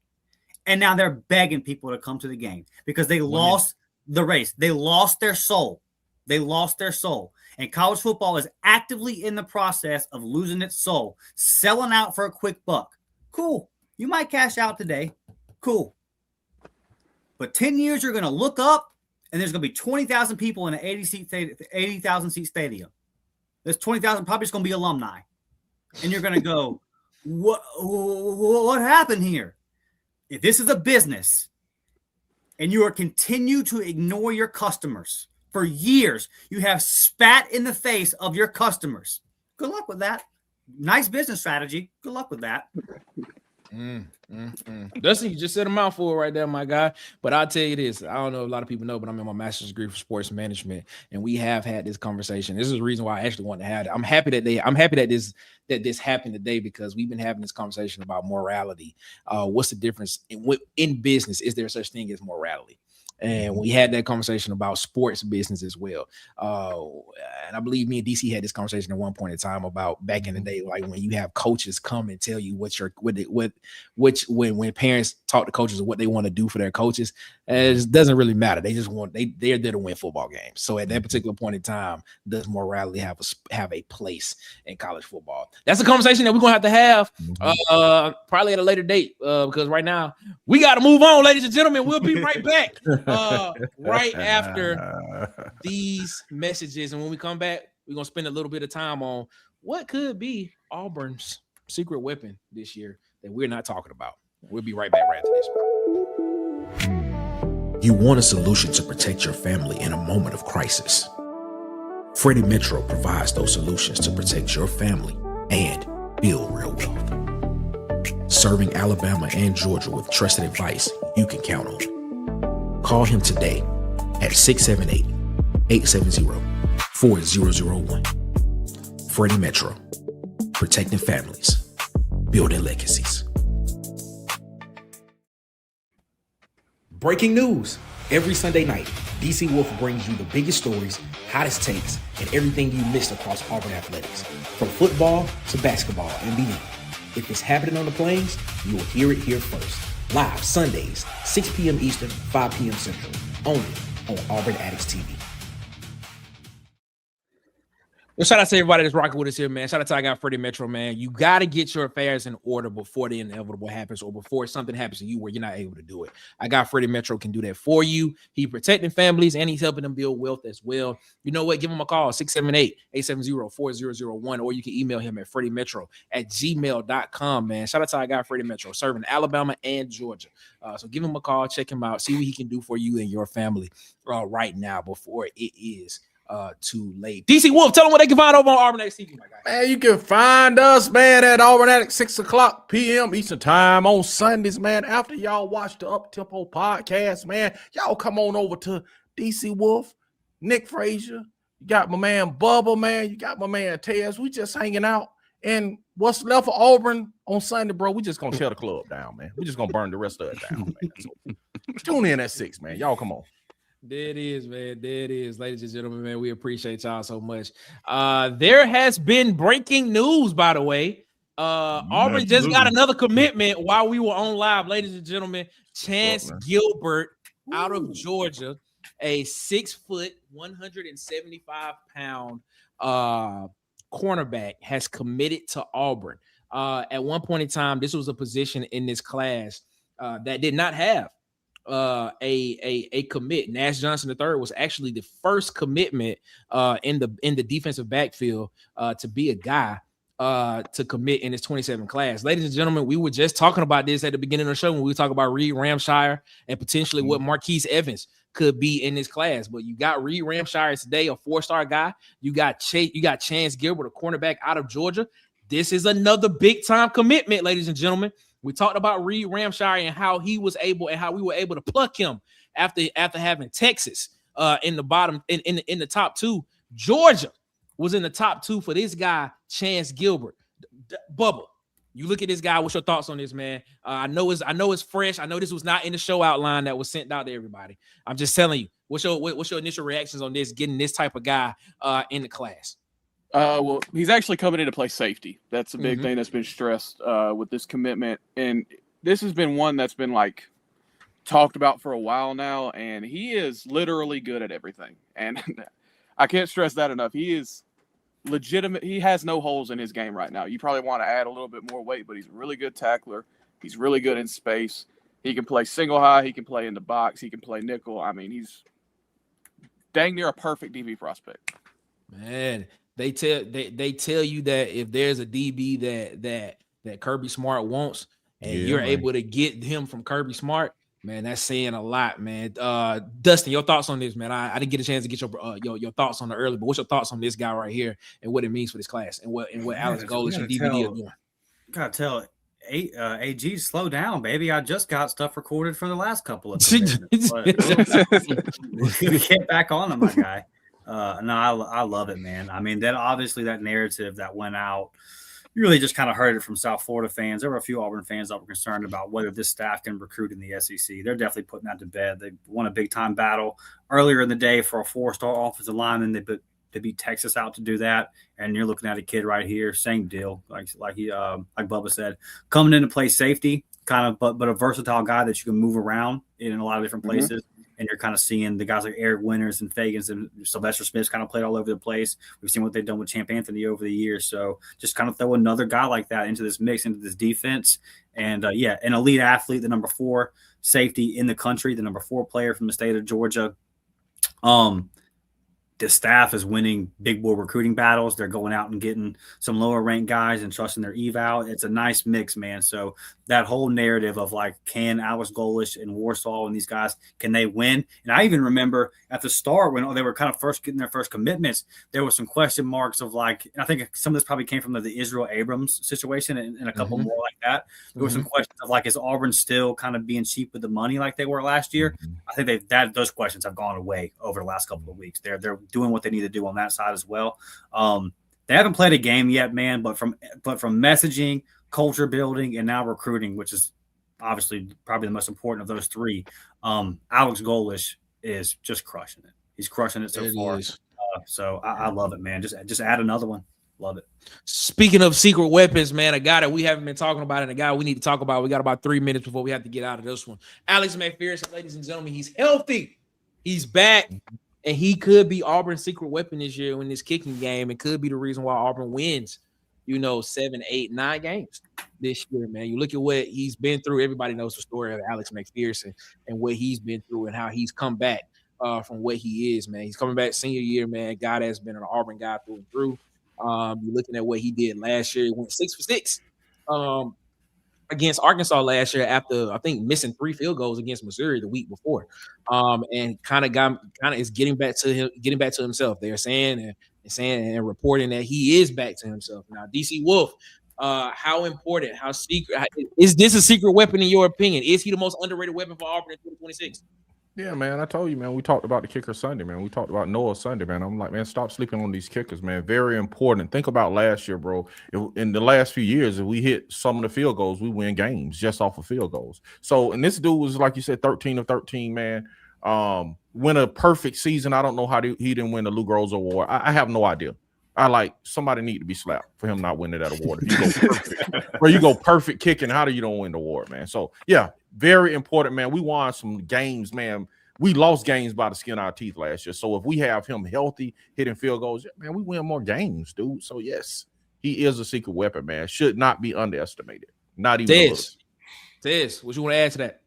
And now they're begging people to come to the game because they lost the race. They lost their soul. And college football is actively in the process of losing its soul, selling out for a quick buck. Cool. You might cash out today. Cool. But 10 years, you're going to look up and there's going to be 20,000 people in an 80,000 seat stadium. There's 20,000 probably just going to be alumni. And you're going to go, what happened here? If this is a business and you are continue to ignore your customers for years, you have spat in the face of your customers. Good luck with that. Nice business strategy. Good luck with that. Dustin, you just said a mouthful right there, my guy. But I'll tell you this. I don't know if a lot of people know, but I'm in my master's degree for sports management, and we have had this conversation. This is the reason why I actually want to have it. I'm happy that this happened today because we've been having this conversation about morality. What's the difference in business? Is there such thing as morality? And we had that conversation about sports business as well. And I believe me and DC had this conversation at one point in time about back in the day, like when you have coaches come and tell you when parents talk to coaches of what they want to do for their coaches, It doesn't really matter. They just want they're there to win football games. So at that particular point in time, does morality have a place in college football? That's a conversation that we're gonna have probably at a later date because right now we got to move on, ladies and gentlemen. We'll be right back right after these messages, and when we come back, we're gonna spend a little bit of time on what could be Auburn's secret weapon this year that we're not talking about. We'll be right back right after this. You want a solution to protect your family in a moment of crisis. Freddie Metro provides those solutions to protect your family and build real wealth. Serving Alabama and Georgia with trusted advice you can count on. Call him today at 678-870-4001. Freddie Metro, protecting families, building legacies. Breaking news. Every Sunday night, DC Wolf brings you the biggest stories, hottest takes, and everything you missed across Auburn athletics, from football to basketball and beyond. If it's happening on the plains, you will hear it here first. Live Sundays, 6 p.m. Eastern, 5 p.m. Central, only on Auburn Addicts TV. Well, shout out to everybody that's rocking with us here, man. Shout out to I got Freddie Metro, man. You got to get your affairs in order before the inevitable happens or before something happens to you where you're not able to do it. I got Freddie Metro can do that for you. He's protecting families and he's helping them build wealth as well. You know what? Give him a call, 678-870-4001, or you can email him at freddiemetro@gmail.com, man. Shout out to I got Freddie Metro, serving Alabama and Georgia. So give him a call, check him out, see what he can do for you and your family right now before it is too late. DC Wolf, tell them what they can find over on Auburn Addicts TV, my guy. Man, you can find us, man, at Auburn Addicts 6 o'clock p.m. Eastern time on Sundays, man. After y'all watch the Up Tempo podcast, man, y'all come on over to DC Wolf, Nick Frazier. You got my man Bubba, man. You got my man Tez. We just hanging out. And what's left for Auburn on Sunday, bro, we just gonna tear the club down, man. We just gonna burn the rest of it down, man. So tune in at 6, man. Y'all come on. There it is, man. There it is, ladies and gentlemen, man. We appreciate y'all so much. There has been breaking news, by the way. Auburn just got another commitment while we were on live, ladies and gentlemen. Chance Gilbert out of Georgia, a 6 foot, 175-pound cornerback, has committed to Auburn. At one point in time, this was a position in this class that did not have a commit. Nash Johnson III was actually the first commitment in the defensive backfield to be a guy to commit in his 27 class. Ladies and gentlemen, we were just talking about this at the beginning of the show when we talk about Reed Ramsier and potentially what Marquise Evans could be in this class. But you got Reed Ramsier today, a 4-star guy. You got Chance Gilbert, a cornerback out of Georgia. This is another big time commitment, ladies and gentlemen. We talked about Reed Ramsier and how he was able and how we were able to pluck him after having Texas in the bottom in the top 2. Georgia was in the top 2 for this guy, Chance Gilbert. Bubba, you look at this guy. What's your thoughts on this, man? I know it's fresh. I know this was not in the show outline that was sent out to everybody. I'm just telling you. What's your initial reactions on this? Getting this type of guy in the class. Well, he's actually coming in to play safety. That's a big thing that's been stressed with this commitment. And this has been one that's been talked about for a while now. And he is literally good at everything. And I can't stress that enough. He is legitimate. He has no holes in his game right now. You probably want to add a little bit more weight, but he's a really good tackler. He's really good in space. He can play single high. He can play in the box. He can play nickel. I mean, he's dang near a perfect DB prospect. Man. They tell you that if there's a DB that Kirby Smart wants, and you're able to get him from Kirby Smart, man, that's saying a lot, man. Dustin, your thoughts on this, man? I didn't get a chance to get your thoughts on it early, but what's your thoughts on this guy right here and what it means for this class and what Alex Golesh and DVD are doing? Gotta tell AG, slow down, baby. I just got stuff recorded for the last couple of minutes. We get back on them, my guy. No, I love it, man. I mean, that narrative that went out, you really just kind of heard it from South Florida fans. There were a few Auburn fans that were concerned about whether this staff can recruit in the SEC. They're definitely putting that to bed. They won a big time battle earlier in the day for a 4-star offensive lineman. They beat Texas out to do that. And you're looking at a kid right here, same deal, like Bubba said, coming in to play safety. kind of, but a versatile guy that you can move around in a lot of different places. And you're kind of seeing the guys like Eric Winters and Fagans and Sylvester Smith's kind of played all over the place. We've seen what they've done with Champ Anthony over the years. So just kind of throw another guy like that into this mix, into this defense. And an elite athlete, the number 4 safety in the country, the number 4 player from the state of Georgia. The staff is winning big boy recruiting battles. They're going out and getting some lower ranked guys and trusting their eval. It's a nice mix, man. So that whole narrative of like, can Alex Golesh and Warsaw and these guys, can they win? And I even remember at the start when they were kind of first getting their first commitments, there was some question marks of like, and I think some of this probably came from the Israel Abrams situation and a couple more like that. There were some questions of like, is Auburn still kind of being cheap with the money like they were last year? I think those questions have gone away over the last couple of weeks. They're doing what they need to do on that side as well. They haven't played a game yet, man, but from messaging, culture building, and now recruiting, which is obviously probably the most important of those 3, Alex Golesh is just crushing it. He's crushing it so far. So I love it, man. Just add another one. Love it. Speaking of secret weapons, man, a guy that we haven't been talking about and a guy we need to talk about. We got about 3 minutes before we have to get out of this one. Alex McPherson, ladies and gentlemen, he's healthy. He's back. And he could be Auburn's secret weapon this year in this kicking game. It could be the reason why Auburn wins, 7, 8, 9 games this year, man. You look at what he's been through. Everybody knows the story of Alex McPherson and what he's been through and how he's come back from what he is, man. He's coming back senior year, man. Guy that's been an Auburn guy through and through. You're looking at what he did last year. He went 6 for 6 against Arkansas last year after, I think, missing 3 field goals against Missouri the week before. And kind of is getting back to himself. They're saying and reporting that he is back to himself. Now, DC Wolf, how important, is this a secret weapon in your opinion? Is he the most underrated weapon for Auburn in 2026? Yeah, man, I told you, man, we talked about the kicker Sunday, man. We talked about Noah Sunday, man. I'm like, man, stop sleeping on these kickers, man. Very important. Think about last year, bro. In the last few years, if we hit some of the field goals, we win games just off of field goals. So, and this dude was, like you said, 13 of 13, man. Win a perfect season. I don't know how he didn't win the Lou Groza Award. I have no idea. Somebody need to be slapped for him not winning that award. If you go perfect, bro, you go perfect kicking, how do you don't win the award, man? So, yeah, very important, man. We won some games, man. We lost games by the skin of our teeth last year. So if we have him healthy, hitting field goals, man, we win more games, dude. So, yes, he is a secret weapon, man. Should not be underestimated. Not even Tez, what you want to add to that?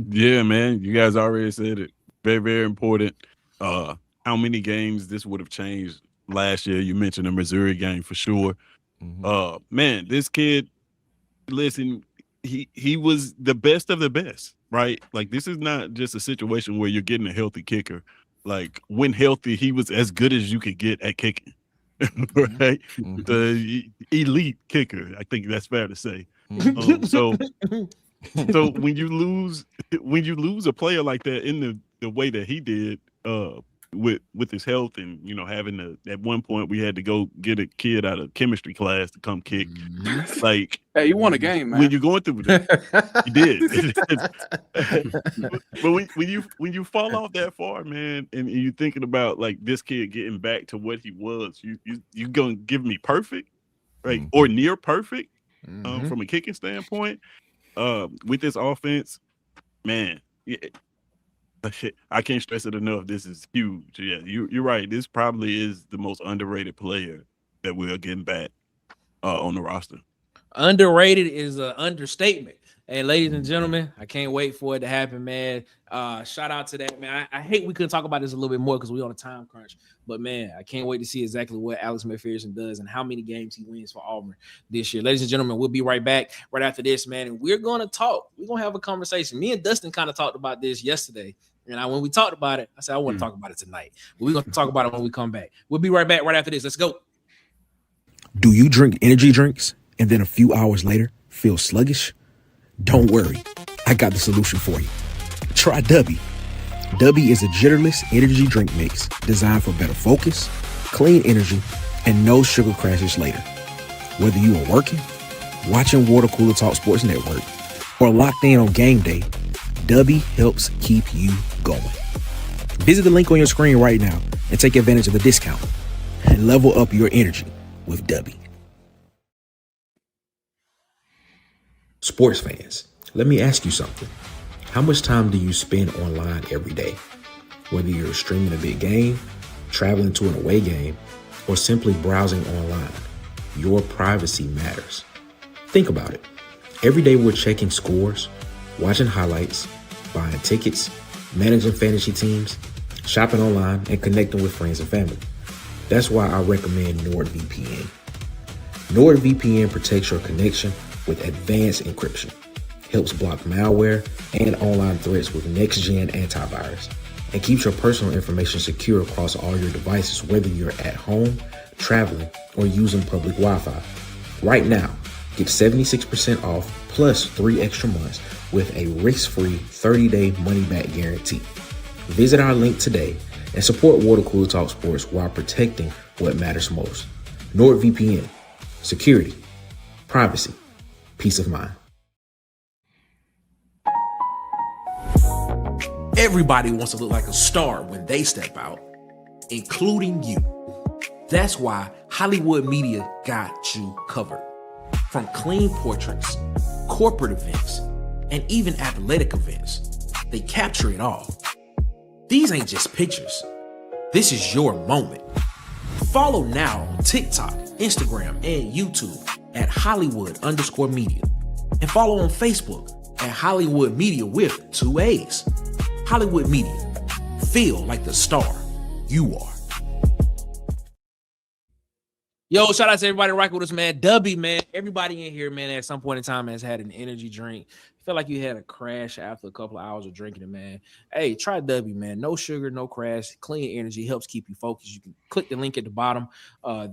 Yeah, man. You guys already said it. Very, very important. How many games this would have changed last year? You mentioned the Missouri game for sure. Man, this kid, listen, he was the best of the best, right? Like, this is not just a situation where you're getting a healthy kicker. Like, when healthy, he was as good as you could get at kicking, right? The elite kicker, I think that's fair to say. So when you lose a player like that in the way that he did, with his health and having at one point we had to go get a kid out of chemistry class to come kick. Like, hey, you won a game, man. When you're going through that, you did. But when you fall off that far, man, and you're thinking about like this kid getting back to what he was, you gonna give me perfect, right, or near perfect, from a kicking standpoint, with this offense, man. Yeah, I can't stress it enough. This is huge. Yeah, you're right. This probably is the most underrated player that we're getting back on the roster. Underrated is an understatement. And ladies and gentlemen, I can't wait for it to happen, man. Shout out to that, man. I hate we couldn't talk about this a little bit more because we're on a time crunch. But, man, I can't wait to see exactly what Alex McPherson does and how many games he wins for Auburn this year. Ladies and gentlemen, we'll be right back right after this, man. And we're going to talk. We're going to have a conversation. Me and Dustin kind of talked about this yesterday. And when we talked about it, I said, I want to talk about it tonight. But we're going to talk about it when we come back. We'll be right back right after this. Let's go. Do you drink energy drinks and then a few hours later feel sluggish? Don't worry. I got the solution for you. Try DUBBY. DUBBY is a jitterless energy drink mix designed for better focus, clean energy, and no sugar crashes later. Whether you are working, watching Water Cooler Talk Sports Network, or locked in on game day, DUBBY helps keep you going. Visit the link on your screen right now and take advantage of the discount and level up your energy with DUBBY. Sports fans, let me ask you something. How much time do you spend online every day? Whether you're streaming a big game, traveling to an away game, or simply browsing online, your privacy matters. Think about it. Every day we're checking scores, watching highlights, buying tickets, managing fantasy teams, shopping online, and connecting with friends and family. That's why I recommend NordVPN. NordVPN protects your connection with advanced encryption, helps block malware and online threats with next-gen antivirus, and keeps your personal information secure across all your devices, whether you're at home, traveling, or using public Wi-Fi. Right now, get 76% off plus 3 extra months with a risk-free 30-day money-back guarantee. Visit our link today and support Water Cooler Talk Sports while protecting what matters most. NordVPN. Security. Privacy. Peace of mind. Everybody wants to look like a star when they step out, including you. That's why Hollywood Media got you covered. From clean portraits, corporate events, and even athletic events, they capture it all. These ain't just pictures. This is your moment. Follow now on TikTok, Instagram, and YouTube at Hollywood_media. And follow on Facebook at Hollywood Media with 2 A's. Hollywood Media. Feel like the star you are. Yo, shout out to everybody rocking with us, man. DUBBY, man. Everybody in here, man, at some point in time has had an energy drink. Feel like you had a crash after a couple of hours of drinking it, man. Hey, try DUBBY, man. No sugar, no crash, clean energy, helps keep you focused. You can click the link at the bottom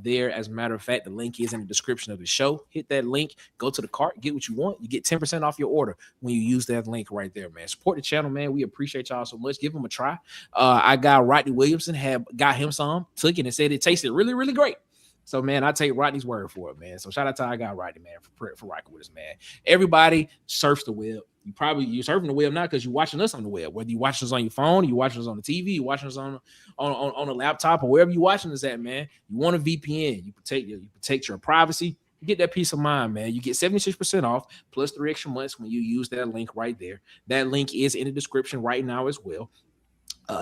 there. As a matter of fact, the link is in the description of the show. Hit that link, go to the cart, get what you want. You get 10% off your order when you use that link right there, man. Support the channel, man. We appreciate y'all so much. Give them a try. I got Rodney Williamson, got him some, took it and said it tasted really, really great. So, man, I take Rodney's word for it, man. So shout out to I got Rodney, man, for rocking with us, man. Everybody surfs the web. You're surfing the web now because you're watching us on the web. Whether you're watching us on your phone, you're watching us on the TV, you're watching us on a laptop, or wherever you're watching us at, man. You want a VPN. You protect your privacy. You get that peace of mind, man. You get 76% off plus 3 extra months when you use that link right there. That link is in the description right now as well.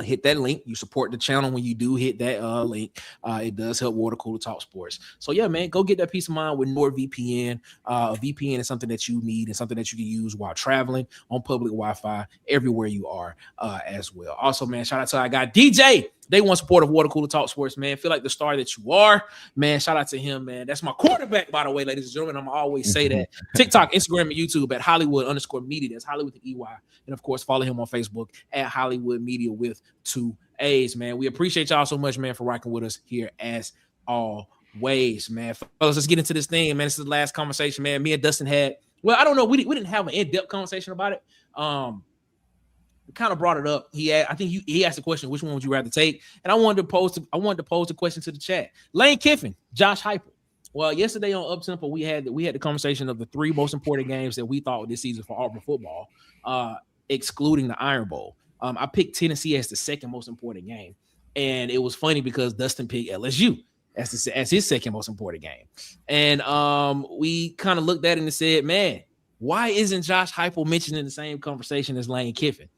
Hit that link. You support the channel when you do hit that link. It does help Water Cooler Talk Sports. So yeah, man, go get that peace of mind with NordVPN. A VPN is something that you need and something that you can use while traveling on public Wi-Fi everywhere you are as well. Also, man, shout out to I got DJ. Day one support of Water Cooler Talk Sports, man. Feel like the star that you are, man. Shout out to him, man. That's my quarterback, by the way, ladies and gentlemen. I'm always say that. TikTok, Instagram, and YouTube at Hollywood_media. That's Hollywood with EY. And of course, follow him on Facebook at Hollywood Media with 2 A's, man. We appreciate y'all so much, man, for rocking with us here as always, man. Fellas, let's get into this thing, man. This is the last conversation, man. Me and Dustin had, well, I don't know. We didn't have an in-depth conversation about it. We kind of brought it up. I think he asked the question, which one would you rather take? And I wanted to pose the question to the chat. Lane Kiffin, Josh Heupel. Well, yesterday on Up Tempo, we had the conversation of the 3 most important games that we thought this season for Auburn football, excluding the Iron Bowl. I picked Tennessee as the second most important game, and it was funny because Dustin picked LSU as his second most important game, and we kind of looked at it and said, man, why isn't Josh Heupel mentioned in the same conversation as Lane Kiffin?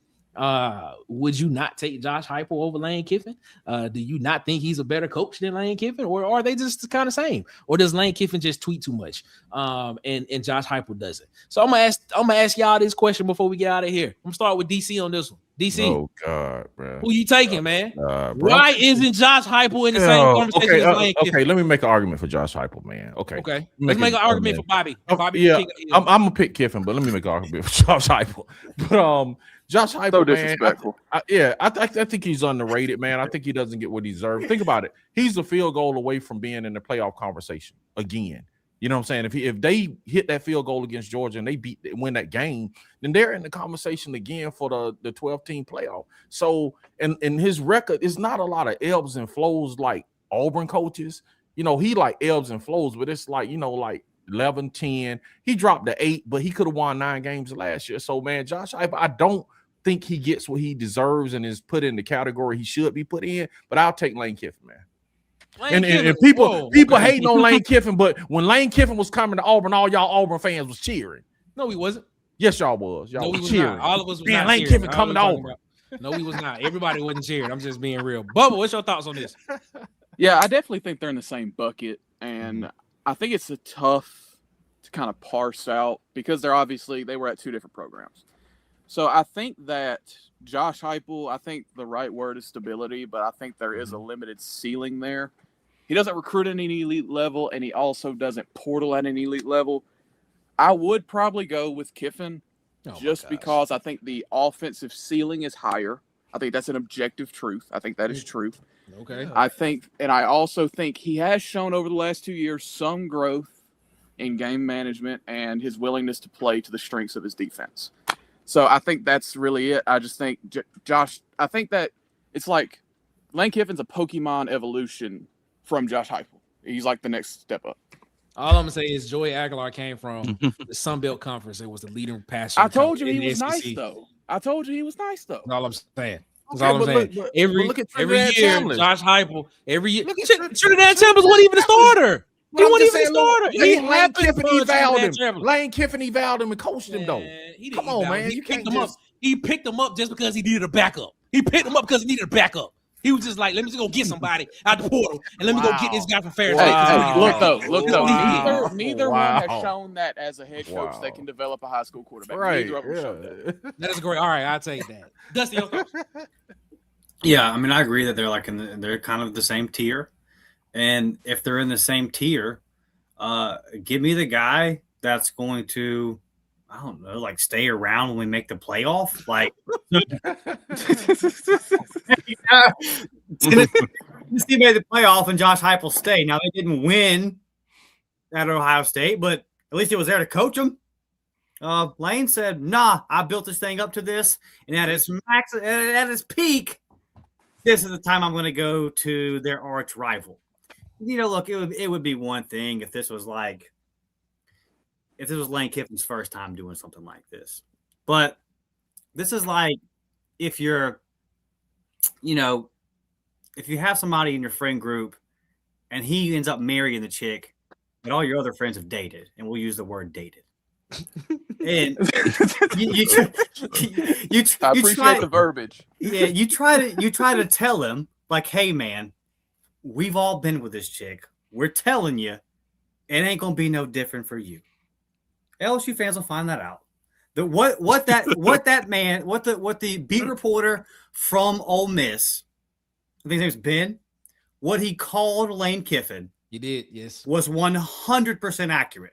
Would you not take Josh Heupel over Lane Kiffin? Do you not think he's a better coach than Lane Kiffin, or are they just kind of same? Or does Lane Kiffin just tweet too much, and Josh Heupel doesn't? So I'm gonna ask y'all this question before we get out of here. I'm gonna start with DC on this one. DC, oh God, bro, who you taking, man? Why isn't Josh Heupel in the same conversation as Lane Kiffin? Okay, let me make an argument for Josh Heupel, man. Okay, let's make an argument for Bobby. Yeah, I'm gonna pick Kiffin, but let me make an argument for Josh Heupel. But Josh Heupel, so disrespectful. Man, I think he's underrated, man. I think he doesn't get what he deserves. Think about it. He's a field goal away from being in the playoff conversation again. You know what I'm saying? If they hit that field goal against Georgia and they win that game, then they're in the conversation again for the 12-team playoff. So, and his record is not a lot of ebbs and flows like Auburn coaches. You know, he like ebbs and flows, but it's like, you know, like 11, 10. He dropped to 8, but he could have won 9 games last year. So, man, Josh Heupel, I don't think he gets what he deserves and is put in the category he should be put in, but I'll take Lane Kiffin, man. And people hating on Lane Kiffin, but when Lane Kiffin was coming to Auburn, all y'all Auburn fans was cheering. No, he wasn't. Yes, y'all was. Y'all No, was he was cheering. not. All of us was Man, not Lane cheering. Kiffin All coming we talking over. about- No, he was not. Everybody wasn't cheering. I'm just being real. Bubba, what's your thoughts on this? Yeah, I definitely think they're in the same bucket, and I think it's a tough to kind of parse out because they were at two different programs. So I think that Josh Heupel, I think the right word is stability, but I think there is a limited ceiling there. He doesn't recruit at an elite level, and he also doesn't portal at an elite level. I would probably go with Kiffin just because I think the offensive ceiling is higher. I think that's an objective truth. I think that is true. Okay. I also think he has shown over the last 2 years some growth in game management and his willingness to play to the strengths of his defense. So I think that's really it. I just think I think that it's like Lane Kiffin's a Pokemon evolution from Josh Heupel. He's like the next step up. All I'm gonna say is Joey Aguilar came from the Sun Belt Conference. It was the leading passion. I told you he was nice though. That's all I'm saying. That's Okay, all I'm but saying. look, every look at every Trinidad year, Chambliss. Josh Heupel. Every year, Look at Trinidad Chambliss wasn't even a starter. He I'm wasn't just even a saying, look, starter. He Lane happened Kiffin for evaled Trinidad him. Chambliss. Lane Kiffin evaled him and coached him though. Man, he didn't Come on, eval him. man. He You picked can't him just. up. He picked him up just because he needed a backup. He picked him up because he needed a backup. He was just like, let me just go get somebody out the portal and let me go get this guy from Fairfield. Look though. Wow. Neither Wow. one has shown that as a head coach that can develop a high school quarterback. Right. Neither of them showed that. Yeah. That is great. All right, I'll take that. Dusty, your thoughts? Yeah, I mean, I agree that they're like they're kind of the same tier, and if they're in the same tier, give me the guy that's going to, I don't know, like stay around when we make the playoff. Like, Tennessee made the playoff and Josh Heupel stayed. Now they didn't win at Ohio State, but at least he was there to coach them. Lane said, "Nah, I built this thing up to this, and at its max, at its peak, this is the time I'm going to go to their arch rival." You know, look, it would be one thing if this was Lane Kiffin's first time doing something like this, but this is like if you're, you know, if you have somebody in your friend group and he ends up marrying the chick that all your other friends have dated, and we'll use the word dated. And you I appreciate the verbiage. Yeah, you try to tell him, like, hey man, we've all been with this chick. We're telling you, it ain't gonna be no different for you. LSU fans will find that out. What the beat reporter from Ole Miss, I think his name's Ben, what he called Lane Kiffin, You did, yes. was 100% accurate.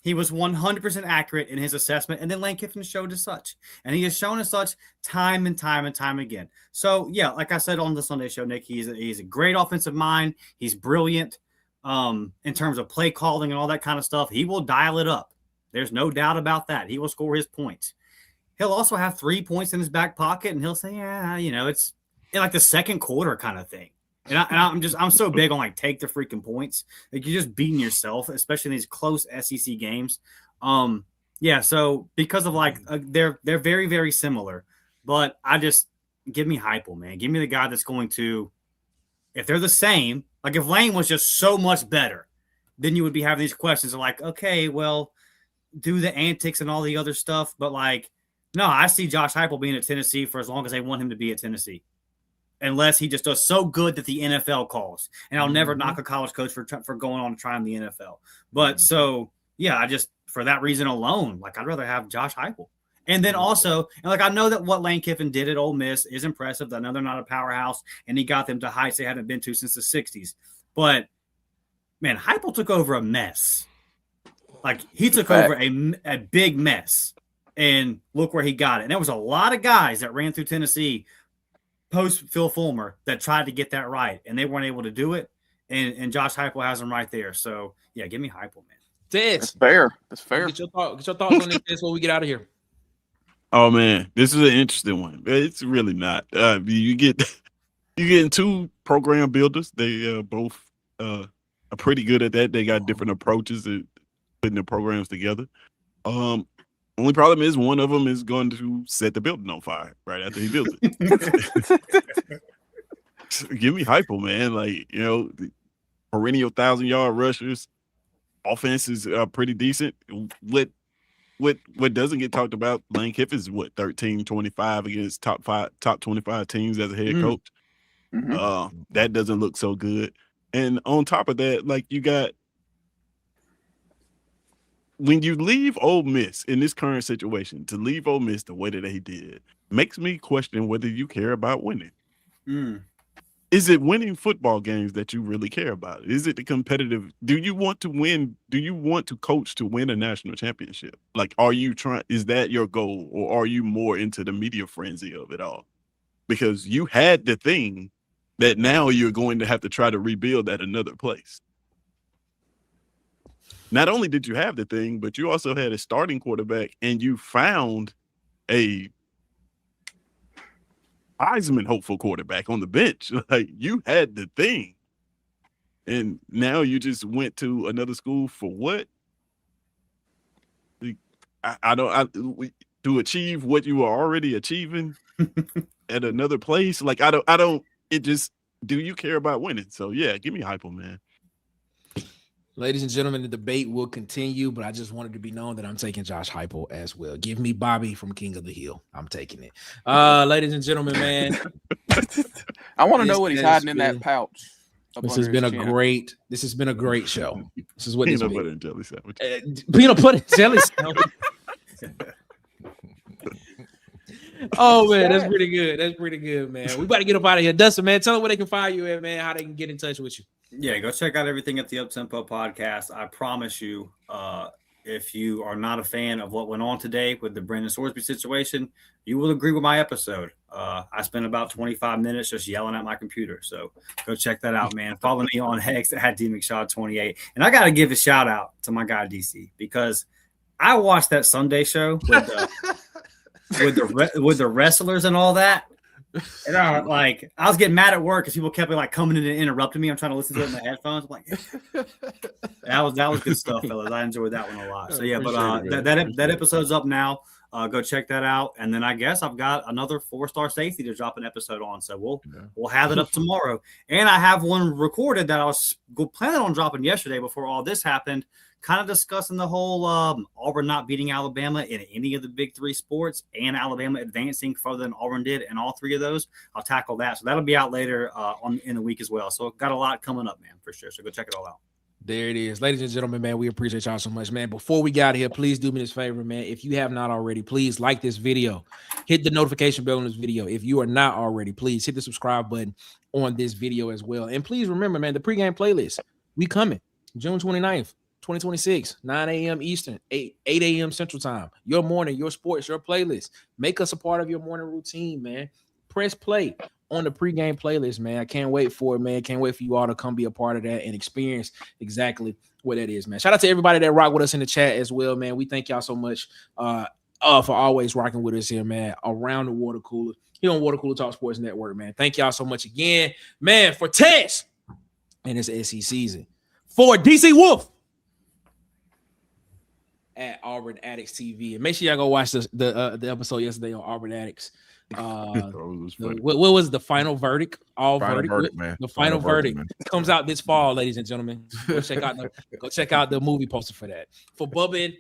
He was 100% accurate in his assessment, and then Lane Kiffin showed as such. And he has shown as such time and time and time again. So, yeah, like I said on the Sunday show, Nick, he's a great offensive mind. He's brilliant in terms of play calling and all that kind of stuff. He will dial it up. There's no doubt about that. He will score his points. He'll also have 3 points in his back pocket, and he'll say, yeah, you know, it's in like the second quarter kind of thing. And I'm so big on like take the freaking points. Like you're just beating yourself, especially in these close SEC games. Yeah. So because of like they're very, very similar, but I just give me Heupel, man. Give me the guy that's going to, if they're the same, like if Lane was just so much better, then you would be having these questions of like, okay, well, do the antics and all the other stuff. But like, no, I see Josh Heupel being at Tennessee for as long as they want him to be at Tennessee. Unless he just does so good that the NFL calls. And I'll never knock a college coach for going on to try in the NFL. But so, yeah, I just, for that reason alone, like I'd rather have Josh Heupel. And then also, and like I know that what Lane Kiffin did at Ole Miss is impressive. I know they're not a powerhouse, and he got them to heights they hadn't been to since the 60s. But, man, Heupel took over a mess. Like, he took over a big mess. And look where he got it. And there was a lot of guys that ran through Tennessee post Phil Fulmer that tried to get that right, and they weren't able to do it. And Josh Heupel has them right there. So yeah, give me Heupel, man. That's fair. Get your thoughts on this before we get out of here. Oh man, this is an interesting one. It's really not. You getting two program builders. They both are pretty good at that. They got different approaches at putting their programs together. Only problem is one of them is going to set the building on fire right after he builds it. Give me Heupel, man. Like, you know, the perennial 1,000-yard rushers. Offense is pretty decent. Let what doesn't get talked about, Lane Kiffin's 13-25 against top 25 teams as a head coach. Mm-hmm. That doesn't look so good. And on top of that, like you got when you leave Ole Miss in this current situation, to leave Ole Miss the way that they did makes me question whether you care about winning. Is it winning football games that you really care about? Is it the competitive? Do you want to win? Do you want to coach to win a national championship? Like, are you trying? Is that your goal, or are you more into the media frenzy of it all? Because you had the thing that now you're going to have to try to rebuild at another place. Not only did you have the thing, but you also had a starting quarterback, and you found a Heisman hopeful quarterback on the bench. Like, you had the thing, and now you just went to another school for what? To achieve what you were already achieving at another place. Like, I don't. It just. Do you care about winning? So yeah, give me Hypo, man. Ladies and gentlemen, the debate will continue, but I just wanted to be known that I'm taking Josh Heupel as well. Give me Bobby from King of the Hill. I'm taking it. Ladies and gentlemen, man. I want to know what he's hiding in that pouch. This has been a great show. This is what peanut butter and jelly sandwich. Peanut butter and jelly sandwich. Oh man, that's pretty good. That's pretty good, man. We about to get up out of here. Dustin, man, tell them where they can find you at, man, how they can get in touch with you. Yeah, go check out everything at the Uptempo podcast. I promise you, if you are not a fan of what went on today with the Brandon Sorsby situation, you will agree with my episode. I spent about 25 minutes just yelling at my computer. So go check that out, man. Follow me on X at DMcShaw28. And I got to give a shout out to my guy, DC, because I watched that Sunday show with the wrestlers and all that. And I was getting mad at work because people kept coming in and interrupting me. I'm trying to listen to it in my headphones. I'm like, that was good stuff, fellas. I enjoyed that one a lot. So yeah, but that episode's up now. Go check that out. And then I guess I've got another 4-star safety to drop an episode on. So we'll have it up tomorrow. And I have one recorded that I was planning on dropping yesterday before all this happened, kind of discussing the whole Auburn not beating Alabama in any of the big three sports and Alabama advancing further than Auburn did in all three of those. I'll tackle that. So that'll be out later in the week as well. So got a lot coming up, man, for sure. So go check it all out. There it is. Ladies and gentlemen, man, we appreciate y'all so much, man. Before we get out of here, please do me this favor, man. If you have not already, please like this video. Hit the notification bell on this video. If you are not already, please hit the subscribe button on this video as well. And please remember, man, the pregame playlist, we coming June 29th. 2026, 9 a.m. Eastern, 8 a.m. Central Time. Your morning, your sports, your playlist. Make us a part of your morning routine, man. Press play on the pregame playlist, man. I can't wait for it, man. Can't wait for you all to come be a part of that and experience exactly what that is, man. Shout out to everybody that rock with us in the chat as well, man. We thank y'all so much for always rocking with us here, man, around the water cooler. Here on Water Cooler Talk Sports Network, man. Thank y'all so much again, man, for Tess and it's SEC season. For DC Wolf at Auburn Addicts TV, and make sure y'all go watch the episode yesterday on Auburn Addicts. What was the final verdict? Man. The final verdict comes out this fall, ladies and gentlemen. Go check out the movie poster for that. For Bubba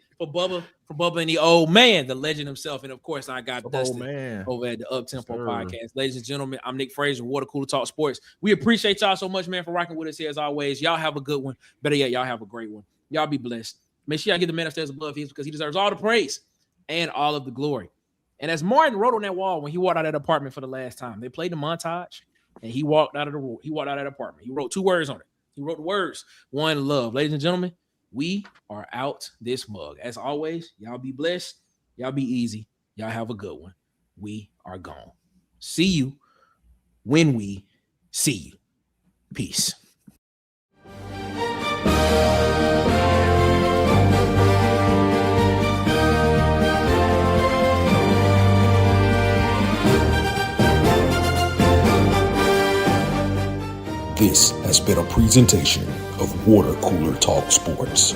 and the old man, the legend himself, and of course I got Dustin over at the Uptempo podcast. Ladies and gentlemen, I'm Nick Frazier, Water Cooler Talk Sports. We appreciate y'all so much, man, for rocking with us here as always. Y'all have a good one. Better yet, y'all have a great one. Y'all be blessed. Make sure y'all get the man upstairs above his because he deserves all the praise and all of the glory. And as Martin wrote on that wall when he walked out of that apartment for the last time, they played the montage and he walked out of that apartment. He wrote 2 words on it. He wrote the words, one, love. Ladies and gentlemen, we are out this mug. As always, y'all be blessed. Y'all be easy. Y'all have a good one. We are gone. See you when we see you. Peace. This has been a presentation of Water Cooler Talk Sports.